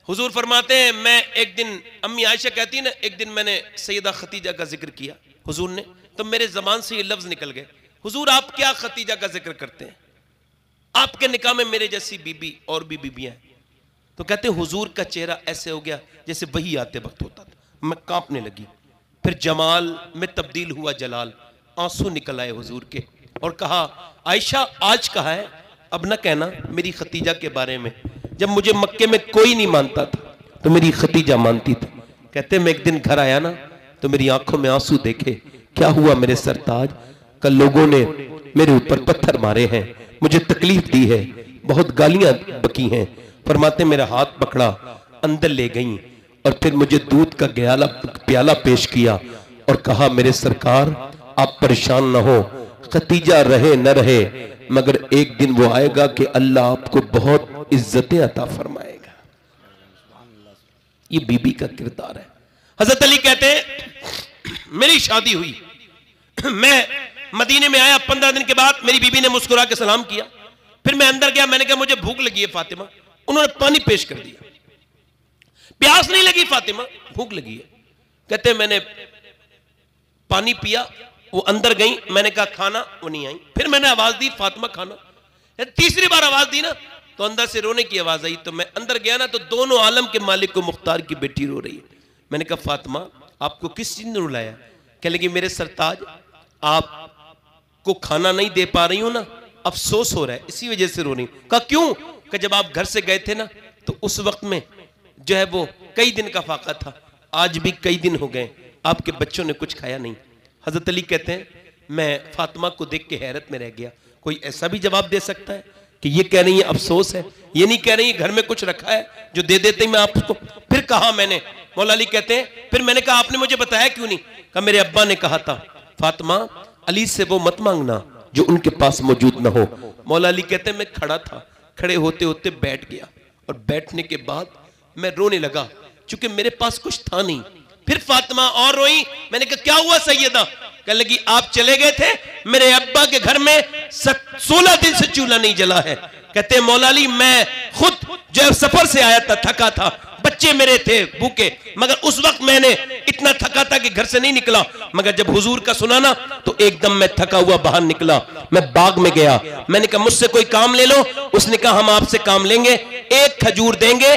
हुजूर फरमाते हैं, मैं एक दिन, अम्मी आयशा कहती है ना, एक दिन मैंने सैयदा खतीजा का जिक्र किया हुजूर ने, तो मेरे जबान से ये लफ्ज निकल गए, हुजूर आप क्या खतीजा का जिक्र करते हैं, आपके निकाह में मेरे जैसी बीबी और भी बीबियां हैं। तो कहते हैं हुजूर का चेहरा ऐसे हो गया जैसे वही आते वक्त होता था। मैं कांपने लगी। फिर जमाल में तब्दील हुआ जलाल, आंसू निकल आए हुजूर के और कहा, आयशा आज कहा है, अब न कहना मेरी खतीजा के बारे में। जब मुझे मक्के में कोई नहीं मानता था तो मेरी खतीजा मानती थी। कहते मैं एक दिन घर आया ना तो मेरी आंखों में आंसू देखे। क्या हुआ मेरे सरताज, कल लोगों ने मेरे ऊपर पत्थर मारे हैं, मुझे तकलीफ दी है, बहुत गालियां बकी हैं। फरमाते मेरा हाथ पकड़ा, अंदर ले गई और फिर मुझे दूध का प्याला पेश किया और कहा, मेरे सरकार आप परेशान ना हो, खतीजा रहे न रहे मगर एक दिन वो आएगा कि अल्लाह आपको बहुत इज्जतें अता फरमाएगा। ये बीबी का किरदार है। हजरत अली कहते हैं मेरी शादी हुई, मैं मदीने में आया, 15 दिन के बाद मेरी बीबी ने मुस्कुरा के सलाम किया। फिर मैं अंदर गया, मैंने कहा मुझे भूख लगी है फातिमा। उन्होंने पानी पेश कर दिया। प्यास नहीं लगी फातिमा, भूख लगी है। कहते मैंने पानी पिया, वो अंदर गई, मैंने कहा खाना, वो नहीं आई। फिर मैंने आवाज दी फातिमा खाना। तीसरी बार आवाज दी ना तो अंदर से रोने की आवाज आई। तो मैं अंदर गया ना तो दोनों आलम के मालिक को मुख्तार की बेटी रो रही है। मैंने कहा फातिमा आपको किस चीज ने रुलाया? कह लगी मेरे सरताज आपको खाना नहीं दे पा रही हूं ना, अफसोस हो रहा है, इसी वजह से रो रही हूं। कहा क्यों? कि जब आप घर से गए थे ना तो उस वक्त में जो है वो कई दिन का फाका था, आज भी कई दिन हो गए, आपके बच्चों ने कुछ खाया नहीं। हजरत अली कहते हैं मैं फातिमा को देख के हैरत में रह गया। कोई ऐसा भी जवाब दे सकता है कि ये कह रही है अफसोस है, ये नहीं कह रही है घर में कुछ रखा है जो दे देते मैं आपको। फिर कहा मैंने, मौला अली कहते हैं फिर मैंने कहा आपने मुझे बताया क्यों नहीं? कहा मेरे अब्बा ने कहा था फातिमा अली से वो मत मांगना जो उनके पास मौजूद ना हो। मौला अली कहते हैं मैं खड़ा था, खड़े होते होते बैठ गया और बैठने के बाद मैं रोने लगा क्योंकि मेरे पास कुछ था नहीं। फिर फातिमा और रोई। मैंने कहा क्या हुआ सैयदा? कहने लगी आप चले गए थे, मेरे अब्बा के घर में 16 दिन से चूल्हा नहीं जला है। कहते हैं मौला अली मैं खुद जो सफर से आया था, थका था, बच्चे मेरे थे भूखे, मगर उस वक्त मैंने इतना थका था कि घर से नहीं निकला। मगर जब हुजूर का सुना ना तो एकदम मैं थका हुआ बाहर निकला। मैं बाग में गया, मैंने कहा मुझसे कोई काम ले लो। उसने कहा हम आपसे काम लेंगे, एक खजूर देंगे,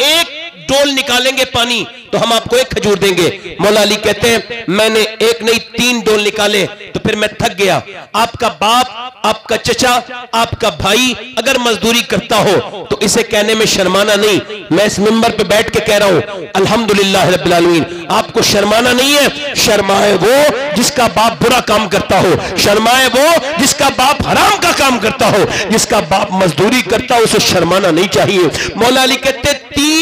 एक डोल निकालेंगे पानी, तो हम आपको एक खजूर देंगे। मौला अली कहते हैं मैंने एक नहीं 3 डोल निकाले तो फिर मैं थक गया। आपका बाप, आपका चचा, आपका भाई अगर मजदूरी करता हो तो इसे कहने में शर्माना नहीं। मैं इस मिंबर पे बैठ के कह रहा हूं अल्हम्दुलिल्लाह रब्बिल आलमीन, आपको शर्माना नहीं है। शर्माए वो जिसका बाप बुरा काम करता हो, शर्माए वो जिसका बाप हराम का काम करता हो, जिसका बाप मजदूरी करता हो उसे शर्माना नहीं चाहिए। मौला अली कहते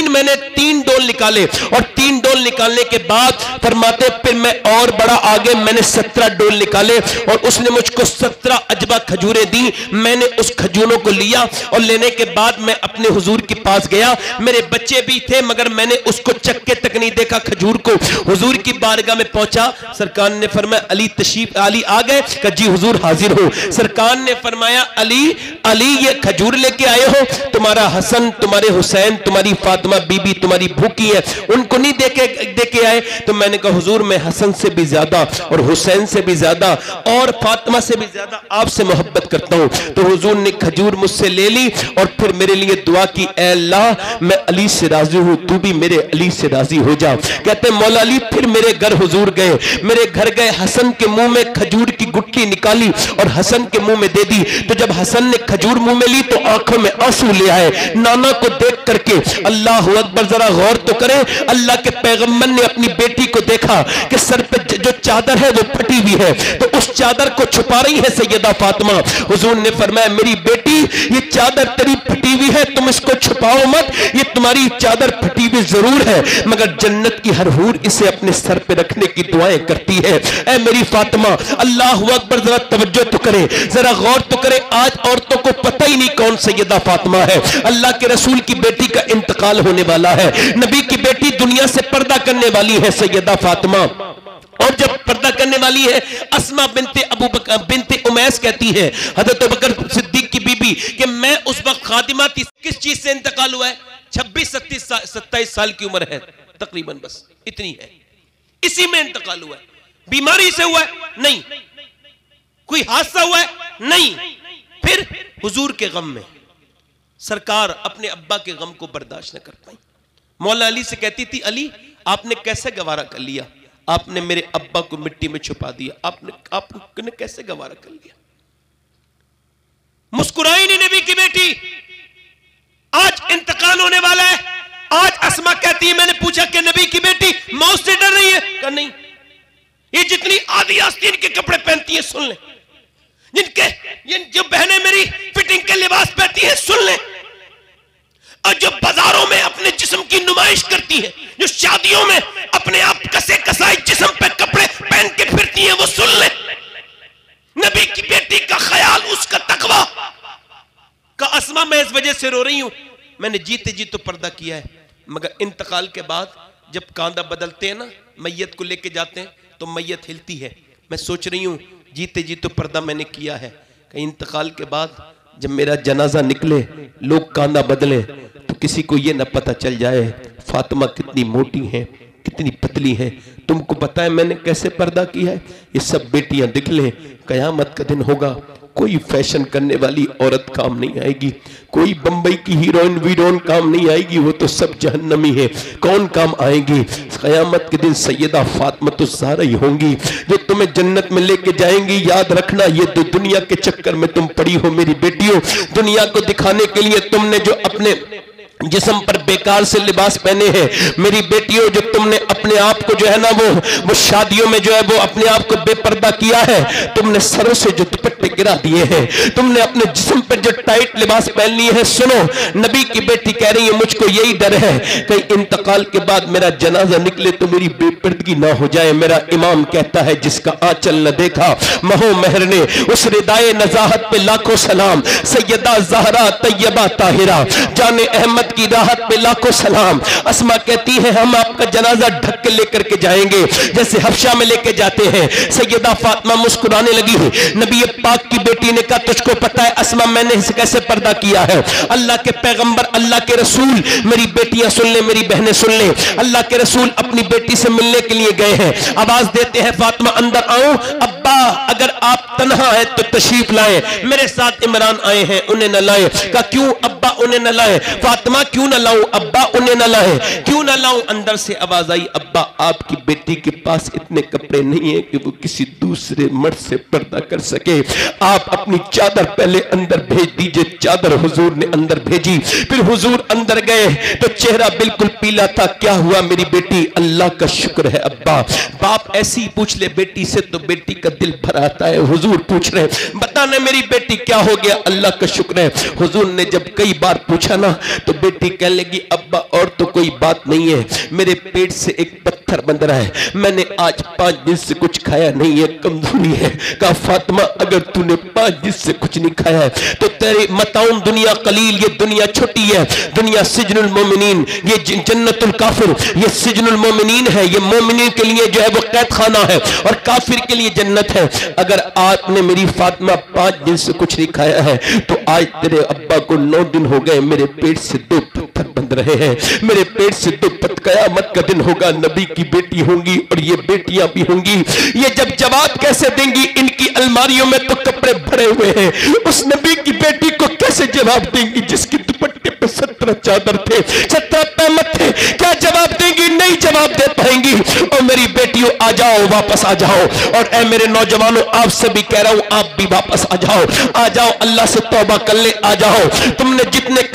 मैंने 3 डोल निकाले और 3 डोल निकालने के बाद फरमाते फिर मैं और बड़ा आगे मैंने 17 डोल निकाले और उसने मुझको 17 अजबा खजूरें दी। मैंने उस खजूरों को लिया और लेने के बाद मैं अपने हुजूर के पास गया। मेरे बच्चे भी थे मगर मैंने उसको चक्के तक नहीं देखा खजूर को। हुजूर की बारगाह में पहुंचा, सरकार ने फरमाया अली तशरीफ, अली आ गए? कहा जी हुजूर हाजिर हो। सरकार ने फरमाया अली अली ये खजूर लेके आए हो? तुम्हारा हसन, तुम्हारे हुसैन, तुम्हारी फातिमा बीबी तुम्हारी भूखी है, उनको नहीं देके आए? तो मैंने कहा हुजूर मैं हसन से भी ज्यादा और हुसैन से भी ज्यादा और फातिमा से भी ज्यादा आपसे मोहब्बत करता हूं। तो हुजूर ने खजूर मुझसे ले ली और फिर मेरे लिए दुआ की, ऐ अल्लाह मैं अली से राजी हूं, तू भी मेरे अली से राजी हो जा। कहते मौला अली फिर मेरे घर हुजूर गए, मेरे घर गए, हसन के मुंह में खजूर की गुठली निकाली और हसन के मुंह में दे दी। तो जब हसन ने खजूर मुंह में ली तो आंखों में आंसू ले आए। नाना को देख करके अल्लाह अकबर, जरा गौर तो करें, अल्लाह के पैगंबर ने अपनी बेटी को देखा कि सर पे जो चादर है वो फटी हुई है, तो उस चादर को छुपा रही है सैयदा फातिमा। हुजूर ने फरमाया मेरी बेटी ये चादर तेरी फटी हुई है, तुम इसको छुपाओ मत, ये तुम्हारी चादर फटी हुई जरूर है मगर जन्नत की हर हूर इसे अपने सर पे रखने की दुआएं करती है। ऐ मेरी फातिमा, अल्लाह अकबर, जरा तवज्जो तो करें, जरा गौर तो करें, आज औरतों को पता ही नहीं कौन सैयदा फातिमा है। अल्लाह के रसूल की बेटी का इंतकाल होने वाला है, नबी की बेटी दुनिया से पर्दा करने वाली है सैयदा फातिमा। और जब पर्दा करने वाली है, अस्मा बिनते अबू बकर बिनते उमैस कहती है हजरत अबू बकर सिद्दीक की बीबी कि मैं उस वक्त खादिमा थी। किस चीज से इंतकाल हुआ है? 26-27 साल की उम्र है तकरीबन, बस इतनी है, इसी में इंतकाल हुआ है। बीमारी से हुआ है? नहीं। कोई हादसा हुआ है? नहीं। फिर हुजूर के गम में सरकार अपने अब्बा के गम को बर्दाश्त न कर पाई। मौला अली से कहती थी अली आपने कैसे गवारा कर लिया, आपने मेरे अब्बा को मिट्टी में छुपा दिया, आपने कैसे गवारा कर लिया? मुस्कुराई नहीं नबी की बेटी। आज इंतकाल होने वाला है। आज अस्मा कहती है मैंने पूछा कि नबी की बेटी मौत से डर रही है? कहा नहीं। ये जितनी आदि आस्तीन के कपड़े पहनती है सुन ले, जो बहनें मेरी फिटिंग के लिबास पहनती हैं सुन ले, और जो बाजारों में अपने जिस्म की नुमाइश करती है, जो शादियों में अपने आप कसे कसाई जिस्म पे कपड़े पहन के फिरती हैं वो सुन ले। नबी की बेटी का ख्याल, उसका तकवा का अस्मा मैं इस वजह से रो रही हूं, मैंने जीते जी तो पर्दा किया है मगर इंतकाल के बाद जब कांधा बदलते हैं ना, मैयत को लेके जाते हैं तो मैयत हिलती है। मैं सोच रही हूं जीते जी तो पर्दा मैंने किया है, कहीं इंतकाल के बाद जब मेरा जनाजा निकले लोग कांधा बदले तो किसी को ये न पता चल जाए फातिमा कितनी मोटी है, कितनी पतली है। तुमको पता है मैंने कैसे पर्दा किया है? ये सब बेटियां दिख लें, कयामत का दिन होगा, कोई फैशन करने वाली औरत काम नहीं आएगी, कोई बंबई की हीरोइन वीरोइन काम नहीं आएगी, वो तो सब जहन्नमी है। कौन काम आएगी? कयामत के दिन सैयदा फातिमा तो ज़हरा ही होंगी जो तुम्हें जन्नत में लेके जाएंगी। याद रखना ये तो दुनिया के चक्कर में तुम पड़ी हो मेरी बेटियों। दुनिया को दिखाने के लिए तुमने जो अपने जिस्म पर बेकार से लिबास पहने हैं मेरी बेटियों, जो तुमने अपने आप को जो है ना वो शादियों में जो है वो अपने आप को बेपर्दा किया है, तुमने सरों से जो दुपट्टे गिरा दिए हैं, तुमने अपने जिस्म पर जो टाइट लिबास पहन लिए है, सुनो नबी की बेटी कह रही है मुझको यही डर है कहीं इंतकाल के बाद मेरा जनाजा निकले तो मेरी बेपर्दगी ना हो जाए। मेरा इमाम कहता है जिसका आंचल न देखा महो महर ने, उस रिदाए नजाहत पे लाखों सलाम। सैयदा ज़हरा तैयबा ताहिरा जाने अहमद की राहत पे लाखों सलाम। अस्मा कहती है हम आपका जनाजा ढक के लेकर के जाएंगे जैसे हफ्शा में लेके जाते हैं। सैयदा फातिमा मुस्कुराने लगी। नबी पाक की बेटी ने कहा तुझको पता है अस्मा मैंने इसे कैसे पर्दा किया है? अल्लाह के पैगंबर, अल्लाह के रसूल, मेरी बेटियां सुन ले, मेरी बहनें सुन ले, अल्लाह के रसूल अपनी बेटी से मिलने के लिए गए हैं। आवाज देते हैं फातिमा अंदर आओ। अब्बा अब्बा अगर आप तन्हा है तो तशरीफ लाए, मेरे साथ इमरान आए हैं उन्हें न लाए। कहा क्यों अब्बा उन्हें न लाए? फातिमा क्यों न लाऊं अब्बा उन्हें न लाए, क्यों न लाऊं? अंदर से आवाज आई अब्बा आपकी बेटी के पास इतने कपड़े नहीं है कि वो किसी दूसरे मर्द से पर्दा कर सके, आप अपनी चादर पहले अंदर भेज दीजिए। चादर हुजूर ने अंदर भेजी, फिर हुजूर अंदर गए तो चेहरा बिल्कुल पीला था। क्या हुआ मेरी बेटी? अल्लाह का शुक्र है अब्बा। बाप ऐसी पूछ ले बेटी से तो बेटी का दिल भर आता है। हुजूर पूछ रहे बताने मेरी बेटी क्या हो गया? अल्लाह का शुक्र है। हुजूर ने जब कई बार पूछा ना तो बेटी कहने लगी अब्बा और तो कोई बात नहीं है, मेरे पेट से एक पत्थर बंध रहा है, मैंने आज 5 दिन से कुछ खाया नहीं है, कमजोरी है। कहा फातिमा अगर तूने 5 दिन से कुछ नहीं खाया है तो तेरे मताउन दुनिया कलील, ये दुनिया छोटी है, दुनिया सिजनुल मोमिनीन, ये जन्नतुल काफिर, ये सिजनुल मोमिनीन है, ये मोमिनीन के लिए जो है वो कैद खाना है और काफिर के लिए जन्नत है। अगर आपने मेरी फातिमा 5 दिन से कुछ नहीं खाया है तो आज तेरे अब्बा को 9 दिन हो गए मेरे पेट से 2 पत्थर बंध रहे हैं, मेरे पेट से 2 कयामत का दिन होगा, नबी की बेटी होंगी और ये बेटियां भी होंगी, ये जब जवाब कैसे देंगी? इनकी अलमारियों में तो कपड़े भरे हुए हैं, उस नबी की बेटी को कैसे जवाब देंगी जिसकी दुपट्टे पे 17 चादर थे, 17 तहमत थे? क्या जवाब देंगी? नहीं जवाब दे पाएंगी। और मेरी बेटियों आ जाओ, वापस आ जाओ। और ऐ मेरे नौजवानों आपसे भी कह रहा हूं आप भी वापस आ जाओ, आ जाओ, अल्लाह से तौबा कर ले, आ जाओ। तुमने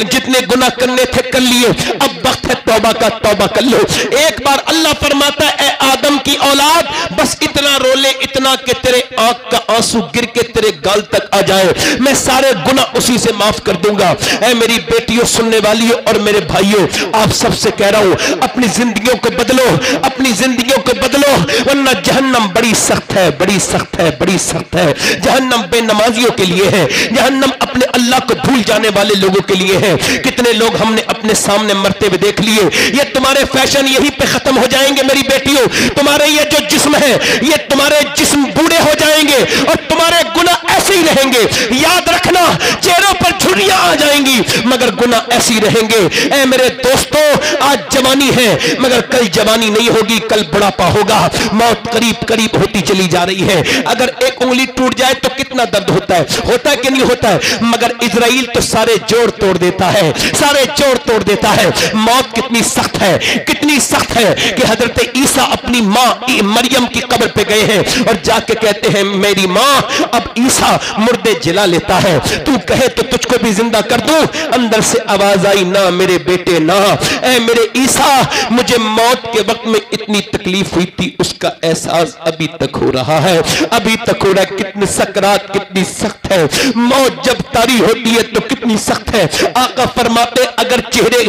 जितने गुनाह करने थे कर लिए, अब वक्त है तौबा का, तौबा कर लो। एक बार अल्लाह फरमाता है ए आदम की औलाद बस इतना रो ले, इतना कि तेरे आंख का आंसू गिर के तेरे गाल तक आ जाए, मैं सारे गुनाह उसी से माफ कर दूंगा। ऐ मेरी बेटियों सुनने वालियों और मेरे भाइयों आप सबसे कह रहा हूं अपनी जिंदगियों को बदलो, अपनी जिंदगियों को बदलो, वरना जहन्नम बड़ी सख्त है, बड़ी सख्त है, बड़ी सख्त है। जहन्नम बेनमाजियों के लिए है, जहन्नम अपने अल्लाह को भूल जाने वाले लोगों के लिए है। कितने लोग हमने अपने सामने मरते हुए देख लिए। ये तुम्हारे फैशन यहीं पे खत्म हो जाएंगे मेरी बेटियों, तुम्हारे ये जो जिस्म है ये तुम्हारे जिस्म बूढ़े हो जाएंगे और तुम्हारे गुनाह ऐसे ही रहेंगे। याद रखना चेहरों पर झुर्रियां आ जाएंगी मगर गुनाह ऐसे ही रहेंगे। ऐ मेरे दोस्तों आज जवानी है मगर कल जवानी नहीं होगी, कल बुढ़ापा होगा। मौत करीब करीब होती चली जा रही है। अगर एक उंगली टूट जाए तो कितना दर्द होता है कि नहीं होता है? मगर इजराइल तो सारे जोड़ तोड़ देता है, सारे जोड़ तोड़ देता है। मौत कितनी सख्त है, कितनी सख्त है कि हजरत ईसा अपनी माँ मरियम की कब्र पे गए हैं और जाके कहते हैं मेरी माँ अब ईसा मुर्दे जिला लेता है, तू कहे तो तुझको भी जिंदा कर दूं। अंदर से आवाज आई ना मेरे बेटे ना, ऐ मेरे ईसा मुझे मौत के वक्त में इतनी तकलीफ हुई थी उसका एहसास अभी तक हो रहा है, अभी तक हो रहा है। कितनी सकरात कितनी सख्त है, मौत जब तारी होती है तो कितनी सख्त है। आका फरमाते अगर चेहरे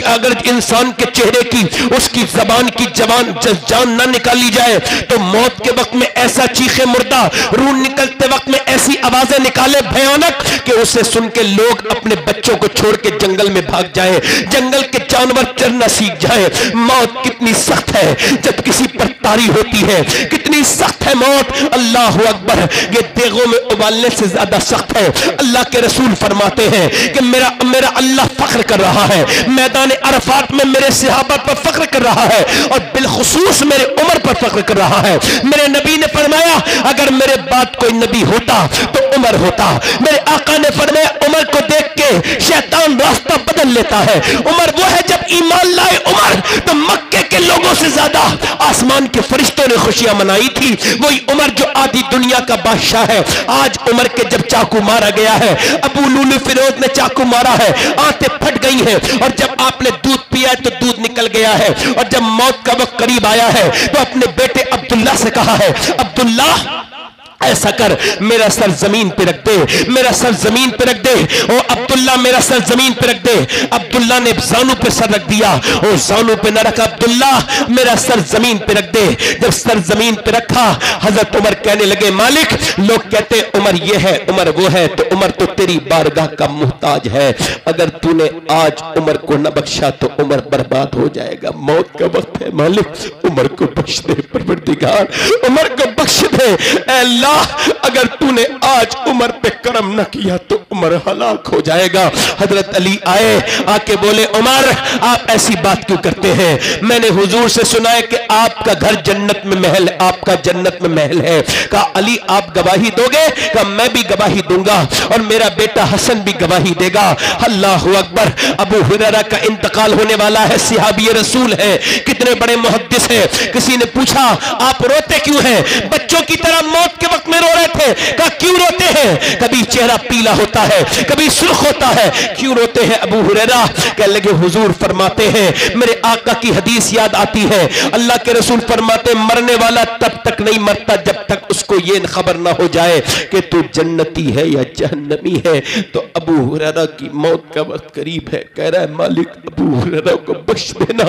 अगर इंसान के चेहरे की उसकी जबान की जान ना निकाली जाए तो मौत के वक्त में ऐसा चीखे मुर्दा, रूह निकलते वक्त में ऐसी आवाजें निकाले भयानक कि उसे सुन के लोग अपने बच्चों को छोड़ के जंगल में भाग जाए, जंगल के जानवर चरना सीख जाए। मौत कितनी सख्त है जब किसी पर तारी होती है, कितनी सख्त है मौत। अल्लाह अकबर, ये देगों में उबालने से ज्यादा सख्त है। अल्लाह के रसूल फरमाते हैं कि मेरा अल्लाह फख्र कर रहा है, मैदान अरफात में मेरे सहाबा पर फख्र कर रहा है और बिलखुसूस मेरे उमर पर फख्र कर रहा है। मेरे नबी ने फरमाया अगर मेरे बाद कोई नबी होता तो उमर होता। मेरे आका ने फरमाया उमर को देख के शैतान रास्ता बदल लेता है। उमर वो है जब ईमान लाए उमर तो मक्के के लोगों से ज्यादा आसमान के फरिश्तों ने खुशियां मनाई थी। वही उमर जो आधी दुनिया का बादशाह है। आज उमर के जब चाकू मारा गया है, अबू लुलु फिरोज ने चाकू मारा है, आंतें फट गई हैं और जब आपने दूध पिया है तो दूध निकल गया है और जब मौत का वक्त करीब आया है तो अपने बेटे अब्दुल्ला से कहा है अब्दुल्ला ऐसा कर मेरा सर जमीन पे रख दे, मेरा सर जमीन पे रख दे। ओ अब्दुल्ला मेरा सर जमीन पे रख दे। अब्दुल्ला ने जानू पे सर रख दिया, ओ जानू पे न रखा, अब्दुल्ला मेरा सर जमीन पे रख दे। जब सर जमीन पे रखा हजरत उमर कहने लगे मालिक, लोग कहते उमर ये है उमर वो है, तो उमर तो तेरी बारगाह का मुहताज है। अगर तूने आज उमर को न बख्शा तो उमर बर्बाद हो जाएगा। मौत का वक्त है मालिक, उमर को बख्श दे परवरदिगार, उमर को बख्श दे। अल्लाह अगर तूने आज उमर पे करम न किया तो उमर हलाक हो जाएगा। हजरत अली आए, आके बोले उमर आप ऐसी बात क्यों करते हैं? मैंने हुजूर से सुना है कि आपका घर जन्नत में महल, आपका जन्नत में महल है। कहा अली आप गवाही दोगे? कहा मैं भी गवाही दूंगा और मेरा बेटा हसन भी गवाही देगा। अल्लाहु अकबर। अबू हुरैरा का इंतकाल होने वाला है, सहाबी रसूल है, कितने बड़े मुहद्दिस हैं। किसी ने पूछा आप रोते क्यों हैं? बच्चों की तरह मौत के वक्त में रो रहे थे। कहा क्यों रोते हैं? कभी चेहरा पीला होता है, कभी सुर्ख होता है, क्यों रोते हैं अबू हुरैरा? कहने लगे हुजूर फरमाते हैं, मेरे आका की हदीस याद आती है, अल्लाह के रसूल फरमाते मरने वाला तब तक नहीं मरता जब तक उसको ये खबर ना हो जाए कि तू जन्नती है या जहन्नमी है। तो अबू हुरैरा की मौत का वक्त करीब है, कह रहा है मालिक अबू हुरैरा को बख्श देना,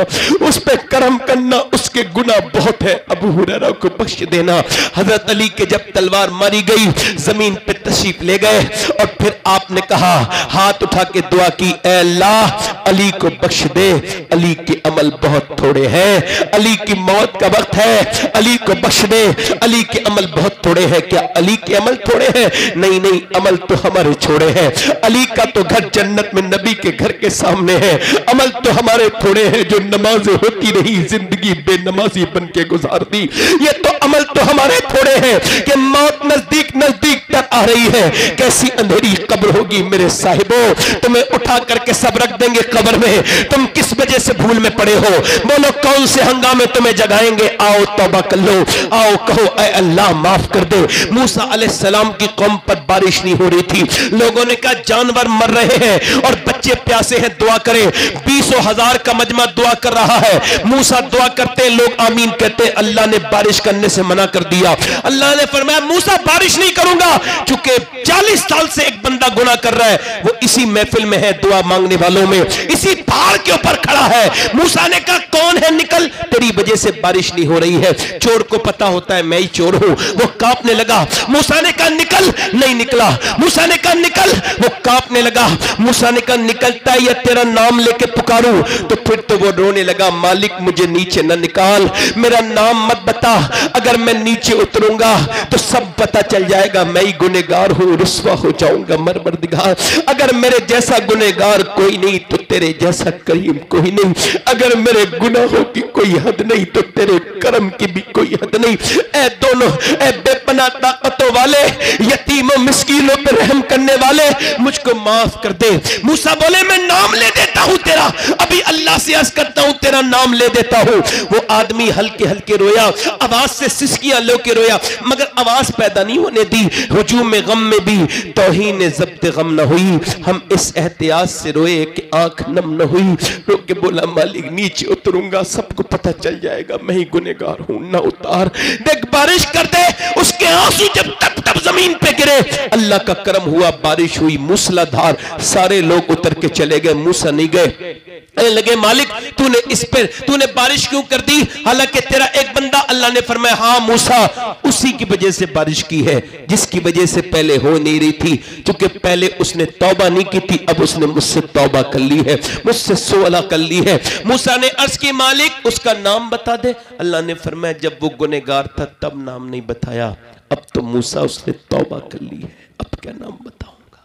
उस पे करम करना, उसके गुनाह बहुत है, अबू हुरैरा को बख्श देना। हजरत अली के जब तलवार मारी गई जमीन पे तशरीफ ले गए और फिर आपने कहा, हाथ उठा के दुआ की, ऐ अल्लाह अली को बख्श दे, अली के अमल बहुत थोड़े हैं, अली की मौत का वक्त है, अली को बख्श दे, अली के अमल बहुत थोड़े हैं। क्या अली के अमल थोड़े हैं? नहीं नहीं, अमल तो हमारे छोड़े हैं। अली का तो घर जन्नत में नबी के घर के सामने है, अमल तो हमारे थोड़े हैं, जो नमाजें होती रही जिंदगी बेनमाजी बन के गुजार दी। ये तो अमल तो हमारे थोड़े हैं कि मौत नजदीक नजदीक तक आ रही है। कैसी अंधेरी कब्र होगी मेरे साहिबो, तुम्हें उठा करके सब रख देंगे कब्र में, तुम किस वजह से भूल में पड़े हो? बोलो कौन से हंगामे तुम्हें जगाएंगे? आओ तौबा कर लो, आओ कहो ऐ अल्लाह माफ कर दे। मूसा अलैहिस्सलाम की कौम पर बारिश नहीं हो रही थी, लोगों ने कहा जानवर मर रहे हैं और बच्चे प्यासे हैं, दुआ करें। 20,000 का मजमा दुआ कर रहा है, मूसा दुआ करते, लोग आमीन कहते, अल्लाह ने बारिश करने से मना कर दिया। अल्लाह ने फरमाया मूसा बारिश नहीं करूंगा, चूंकि 40 साल से एक बंदा गुनाह कर रहा है, वो इसी महफिल में है, दुआ मांगने वालों में, इसी पहाड़ के ऊपर खड़ा है। मूसा ने कहा कौन है? निकल, तेरी वजह से बारिश नहीं हो रही है। चोर को पता होता है मैं ही चोर हूं, वो कांपने लगा। मूसा ने कहा निकल, नहीं निकला। मूसा ने कहा निकल, वो कांपने लगा। मूसा ने कहा निकलता है या तेरा नाम लेके पुकारूं? तो फिर तो वो रोने लगा, मालिक मुझे नीचे न निकाल, मेरा नाम मत बता, अगर मैं नीचे उतरूंगा तो सब पता चल जाएगा मैं ही गुनहगार हूं, रुस्वा हो जाऊंगा। मरमरदिगार अगर मेरे जैसा गुनहगार कोई नहीं तो तेरे जैसा करीम कोई नहीं, अगर मेरे गुनाहों की कोई हद नहीं तो तेरे करम की भी कोई हद नहीं। ऐ दोनों, ऐ बेपनाह ताकतों वाले, यतीमों मिस्कीनों पर रहम करने वाले, मुझको माफ कर दे। मूसा बोले मैं नाम ले देता हूं तेरा, अभी अल्लाह से अर्ज करता हूं तेरा नाम ले देता हूं। वो आदमी हल्के हल्के रोया, आवाज से सिसकियां लेके रोया, मगर आवाज पैदा नहीं होने दी। हुजूम गम में भी तौहीन ज़ब्त गम न हुई, हम इस एहतियात से रोए कि आंख नम न हुई। रो के बोला मालिक नीचे उतरूंगा सबको पता चल जाएगा मैं ही गुनहगार हूं, ना उतार। देख बारिश कर दे। उसके आंसू जब तब तब जमीन पे गिरे, अल्लाह का करम हुआ, बारिश हुई मूसलाधार, सारे लोग उतर के चले गए, मूसा नहीं गए। लगे मालिक तूने बारिश क्यों कर दी, हालांकि तेरा एक बंदा। अल्लाह ने फरमाया हाँ मूसा, उसी की वजह से बारिश की है जिसकी वजह से पहले हो नहीं रही थी, क्योंकि पहले उसने तौबा नहीं की थी, अब उसने मुझसे तौबा कर ली है, मुझसे सोला कर ली है। मूसा ने अर्ज की मालिक उसका नाम बता दे। अल्लाह ने फरमाया जब वो गुनहगार था तब नाम नहीं बताया, अब तो मूसा उसने तौबा कर ली है, अब क्या नाम बताऊंगा,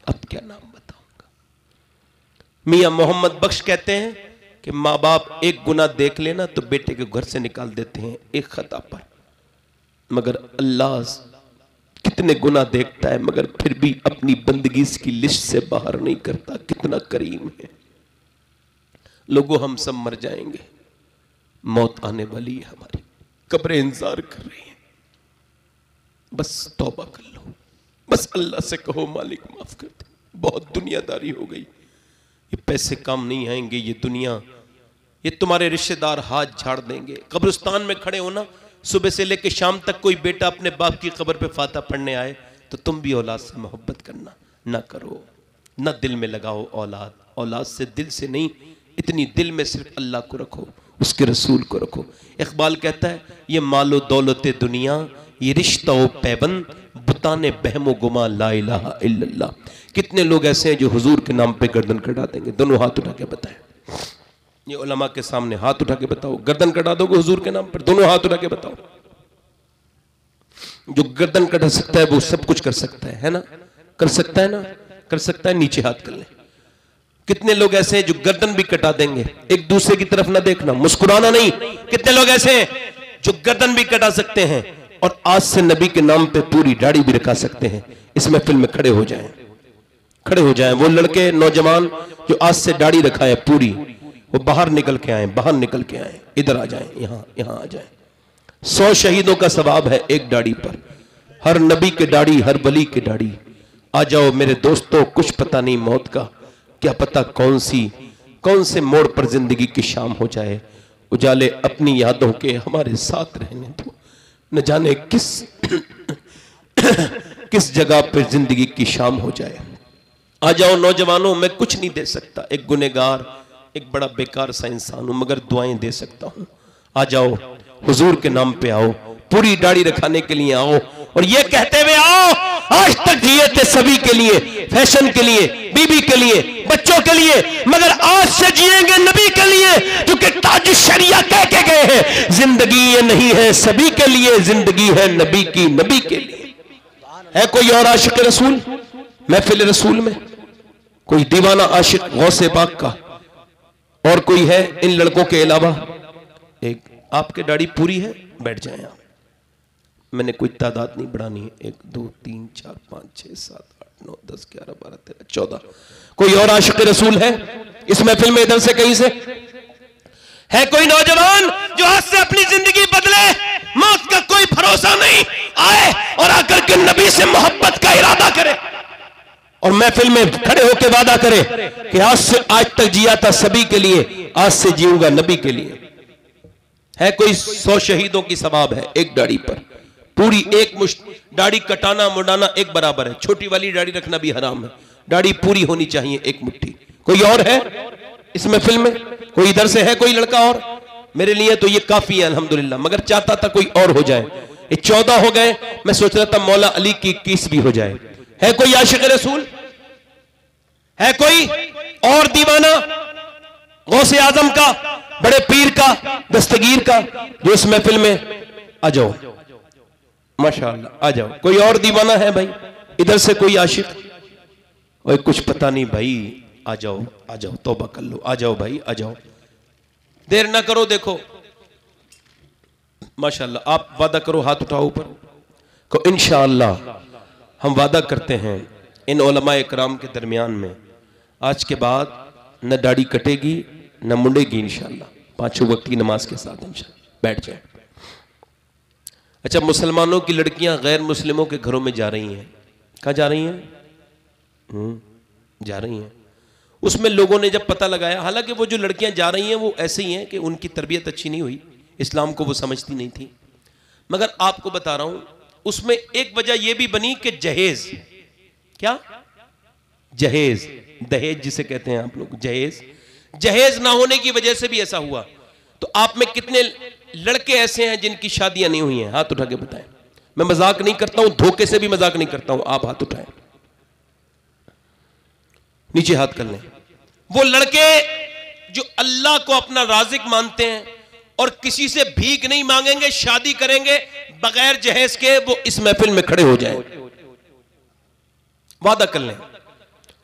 अब क्या नाम बताऊंगा। मियां मोहम्मद बख्श कहते हैं कि माँ बाप एक गुनाह देख लेना तो बेटे के घर से निकाल देते हैं एक खता पर, मगर अल्लाह कितने गुनाह देखता है मगर फिर भी अपनी बंदगी की लिस्ट से बाहर नहीं करता। कितना करीम है। लोगों हम सब मर जाएंगे, मौत आने वाली है, हमारी कब्रें इंतजार कर रही हैं, बस तौबा कर लो, बस अल्लाह से कहो मालिक माफ कर दे। बहुत दुनियादारी हो गई, ये पैसे काम नहीं आएंगे, ये दुनिया, ये तुम्हारे रिश्तेदार हाथ झाड़ देंगे। कब्रिस्तान में खड़े होना, सुबह से लेकर शाम तक कोई बेटा अपने बाप की कब्र पे फाता पढ़ने आए तो तुम भी औलाद से मोहब्बत करना ना करो, ना दिल में लगाओ औलाद, औलाद से दिल से नहीं, इतनी दिल में सिर्फ अल्लाह को रखो, उसके रसूल को रखो। इकबाल कहता है ये मालो दौलत दुनिया, ये रिश्ता पैबंद, बुताने बहमो गुमा ला इलाहा इल्लल्लाह। कितने लोग ऐसे हैं जो हुजूर के नाम पे गर्दन कटा देंगे? दोनों हाथ उठा के बताएं, ये उलमा के सामने हाथ उठा के बताओ, गर्दन कटा दोगे हुजूर के नाम पर? दोनों हाथ उठा के बताओ। जो गर्दन कटा सकता है वो सब कुछ कर सकता है ना? कर सकता है ना? कर सकता है। नीचे हाथ कर ले। कितने लोग ऐसे हैं जो गर्दन भी कटा देंगे? एक दूसरे की तरफ ना देखना, मुस्कुराना नहीं। कितने लोग ऐसे हैं जो गर्दन भी कटा सकते हैं और आज से नबी के नाम पे पूरी दाढ़ी भी रखा सकते हैं? इस महफिल में खड़े हो जाएं, खड़े हो जाएं। वो लड़के नौजवान जो आज से दाढ़ी रखा है पूरी, वो बाहर निकल के आए, बाहर निकल के आए, इधर आ जाएं, यहां आ जाएं। 100 शहीदों का सवाब है एक दाढ़ी पर। हर नबी के दाढ़ी, हर वली के दाढ़ी। आ जाओ मेरे दोस्तों, कुछ पता नहीं मौत का, क्या पता कौन से मोड़ पर जिंदगी की शाम हो जाए। उजाले अपनी यादों के हमारे साथ रहने दो, न जाने किस जगह पर जिंदगी की शाम हो जाए। आ जाओ नौजवानों, मैं कुछ नहीं दे सकता, एक गुनहगार, एक बड़ा बेकार सा इंसान हूं, मगर दुआएं दे सकता हूं। आ जाओ हुजूर के नाम पे आओ, पूरी दाढ़ी रखाने के लिए आओ और ये कहते हुए आओ, आज तक जिए थे सभी के लिए, फैशन के लिए, बीबी के लिए, बच्चों के लिए, मगर आज से जिएंगे नबी के लिए, क्योंकि ताज शरिया कह के गए हैं, जिंदगी ये नहीं है सभी के लिए, जिंदगी है नबी की, नबी के लिए। है कोई और आशिक रसूल महफिल रसूल में? कोई दीवाना आशिक गौसे पाक का? और कोई है इन लड़कों के अलावा? एक आपके दाढ़ी पूरी है, बैठ जाएं आप। मैंने कोई तादाद नहीं बढ़ानी है। 1 2 3 4 5 6 7 8 9 10 11 12 13 14। कोई और आशिक रसूल है इस महफिल में? इधर से कहीं से है कोई नौजवान जो आज से अपनी जिंदगी बदले? मौत का कोई भरोसा नहीं, आए और आकर के नबी से मोहब्बत का इरादा करे और महफिल में खड़े होकर वादा करे कि आज तक जिया था सभी के लिए, आज से जीऊंगा नबी के लिए। है कोई? 100 शहीदों की सवाब है एक दाढ़ी पर। पूरी एक मुश्त दाढ़ी कटाना मुड़ाना एक बराबर है। छोटी वाली दाढ़ी रखना भी हराम है। दाढ़ी पूरी होनी चाहिए एक मुट्ठी। कोई और है इस महफिल में? कोई इधर से है कोई लड़का और? मेरे लिए तो ये काफी है अल्हम्दुलिल्लाह, मगर चाहता था कोई और हो जाए। ये 14 हो गए, मैं सोच रहा था मौला अली की 21 भी हो जाए। है कोई आशिक रसूल? है कोई और दीवाना गौसे आजम का, बड़े पीर का, दस्तगीर का, जो इस महफिल में? आ जाओ माशाअल्लाह, आ जाओ। कोई और दीवाना है भाई इधर से? कोई आशिक? और कुछ पता नहीं भाई, आ जाओ, आ जाओ, तौबा कर लो, आ जाओ भाई, आ जाओ, देर ना करो। देखो माशाअल्लाह, आप वादा करो, हाथ उठाओ ऊपर को। इंशाअल्लाह हम वादा करते हैं इन उलमा इकराम के दरमियान में आज के बाद न दाढ़ी कटेगी न मुंडेगी इंशाअल्लाह, 5 वक्त की नमाज के साथ इंशाअल्लाह। बैठ जाए। अच्छा, मुसलमानों की लड़कियां गैर मुस्लिमों के घरों में जा रही हैं। कहाँ जा रही हैं? जा रही हैं। उसमें लोगों ने जब पता लगाया, हालांकि वो जो लड़कियां जा रही हैं वो ऐसे ही हैं कि उनकी तरबियत अच्छी नहीं हुई, इस्लाम को वो समझती नहीं थी, मगर आपको बता रहा हूं उसमें एक वजह यह भी बनी कि जहेज, क्या जहेज, दहेज जिसे कहते हैं आप लोग, जहेज ना होने की वजह से भी ऐसा हुआ। तो आप में कितने लड़के ऐसे हैं जिनकी शादियां नहीं हुई हैं? हाथ उठा के बताएं। मैं मजाक नहीं करता हूं, धोखे से भी मजाक नहीं करता हूं। आप हाथ उठाएं, नीचे हाथ कर लें। वो लड़के जो अल्लाह को अपना राज़िक मानते हैं और किसी से भीख नहीं मांगेंगे, शादी करेंगे बगैर जहेज के, वो इस महफिल में खड़े हो जाएं। वादा कर लें,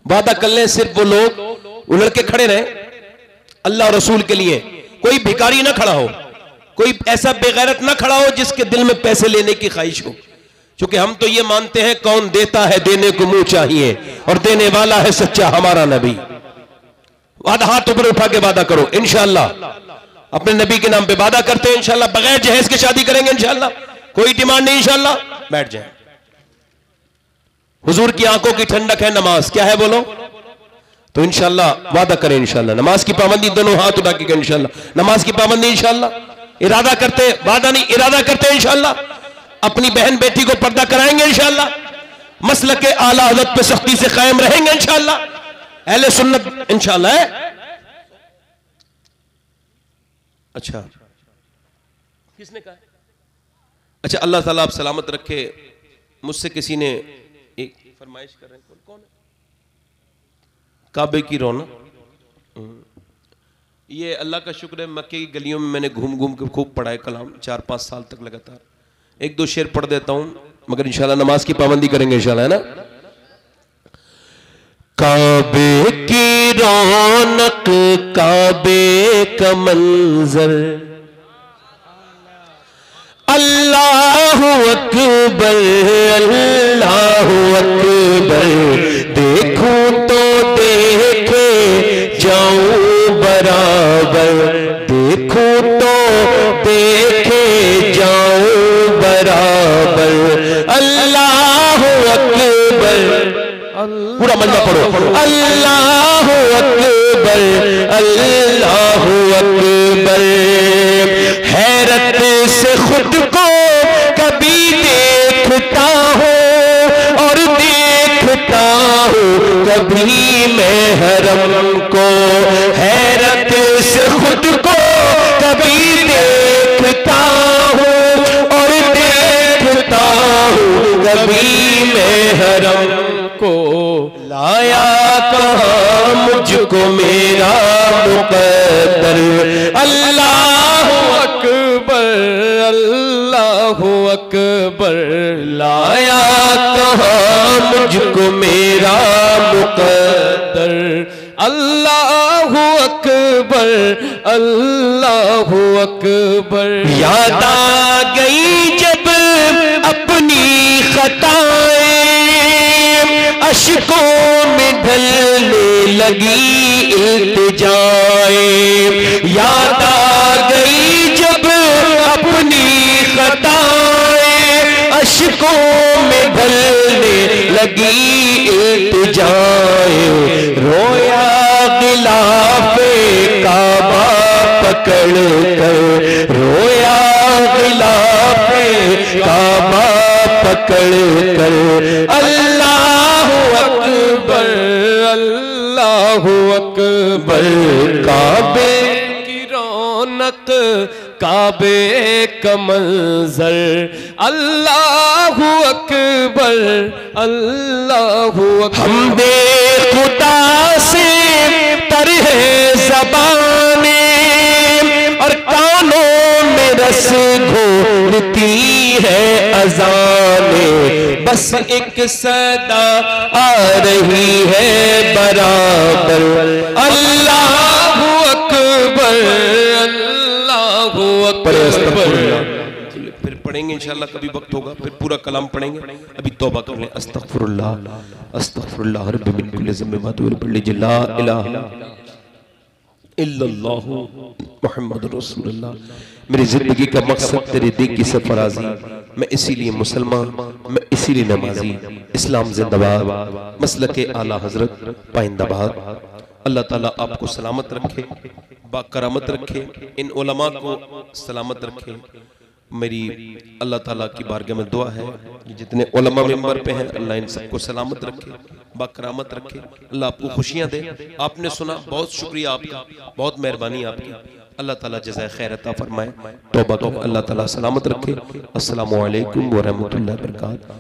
वादा कर लें। सिर्फ वो लोग, वो लड़के खड़े रहें अल्लाह रसूल के लिए। कोई भिखारी ना खड़ा हो, कोई ऐसा बेगैरत ना खड़ा हो जिसके दिल में पैसे लेने की ख्वाहिश हो, क्योंकि हम तो ये मानते हैं कौन देता है देने को मुंह चाहिए, और देने वाला है सच्चा हमारा नबी। वादा, हाथ ऊपर उठा के वादा करो इंशाअल्लाह, अपने नबी के नाम पे वादा करते हैं इंशाअल्लाह, बगैर जहेज के शादी करेंगे इंशाअल्लाह, कोई डिमांड नहीं इंशाअल्लाह। बैठ जाए। हुजूर की आंखों की ठंडक है नमाज, क्या है बोलो? तो इंशाअल्लाह वादा करें इंशाअल्लाह, नमाज की पाबंदी, दोनों हाथ उठा के इंशाअल्लाह, नमाज की पाबंदी इंशाअल्लाह। इरादा करते, वादा नहीं, इरादा करते इंशाअल्लाह अपनी बहन बेटी को पर्दा कराएंगे इंशाअल्लाह, मसलक के आला हज़रत पे सख्ती से कायम रहेंगे इंशाअल्लाह, अहले सुन्नत इंशाअल्लाह है। अच्छा, किसने कहा? अच्छा, अल्लाह ताला आप सलामत रखे। मुझसे किसी ने एक फरमाइश कर रहे हैं, कौन है? काबे की रौनक। ये अल्लाह का शुक्र है, मक्के की गलियों में मैंने घूम घूम के खूब पढ़ा है कलाम, 4-5 साल तक लगातार, एक दो शेर पढ़ देता हूं, मगर इंशाल्लाह नमाज की पाबंदी करेंगे इंशाल्लाह, है ना। काबे की रौनक, काबे का मंजर, अल्लाह अकबर, अल्लाह अकबर, देखूं तो देखे जाऊं बराबर, देखूं तो देखे जाऊं बराबर, अल्लाह अकबर। पूरा मलमा पढ़ो, अल्लाह अकबर, अल्लाह अकबर। हैरत से खुद को कभी देखता हूँ और देखता हूँ कभी मैं हरम को, हैरत से खुद को कभी देखता हूँ और देखता हूँ कभी मैं हरम को। लाया कहाँ मुझको मेरा मुक़द्दर, अल्लाह अकबर, अल्लाह अकबर। लाया कहाँ मुझको मेरा मुक़द्दर, अल्लाह अकबर, अल्लाह अकबर। याद आ गई जब अपनी खताएं, अश्कों में ढलने लगी इल्तिजाएं। याद आ गई जब अपनी खताएं, अश्कों में ढलने लगी इल्तिजाएं। रोया गिलाफे काबा पकड़ कर, रोया गिलाफे काबा पकड़ कर, अल्लाह अकबर, अल्लाह अकबर। काबे की रौनक, काबे का मंजर, अल्लाह अकबर, अल्लाह अकबर। हम खुदा से तर है ज़बाने और कानों में रस घोलती है अज़ाने, बस एक सदा आ रही है बराबर, अल्लाह अकबर, अल्लाह अकबर। फिर पढ़ेंगे इंशाल्लाह, कभी वक्त होगा फिर पूरा कलाम पढ़ेंगे। अभी तौबा कर लें, अस्तगफिरुल्लाह, अस्तगफिरुल्लाह रब्बी मिन कुल्ली ज़ंबिन व अतूबु इलैहि, ला इलाहा इल्लल्लाहु मुहम्मदुर रसूलुल्लाह। मेरी जिंदगी का मकसद तेरे दीन की सरफराजी, मैं इसीलिए मुसलमान, मैं इसीलिए नमाजी। इस्लाम जिंदाबाद, मसलके आला हजरत पाइंदाबाद। अल्लाह ताला आपको सलामत रखे, बाकरामत रखे, इन उलमा को सलामत रखे। मेरी अल्लाह ताला की बारगाह में दुआ है कि जितने उलमा मिंबर पे हैं अल्लाह इन सबको सलामत रखे, बाकरामत रखे, अल्लाह आपको खुशियां दे। आपने सुना, बहुत शुक्रिया आपका, बहुत मेहरबानी आपकी। अल्लाह ताला जज़ाए खैर अता फरमाए। तौबा को अल्लाह ताला सलामत रखे। अस्सलामु अलैकुम व रहमतुल्लाहि व बरकातहू।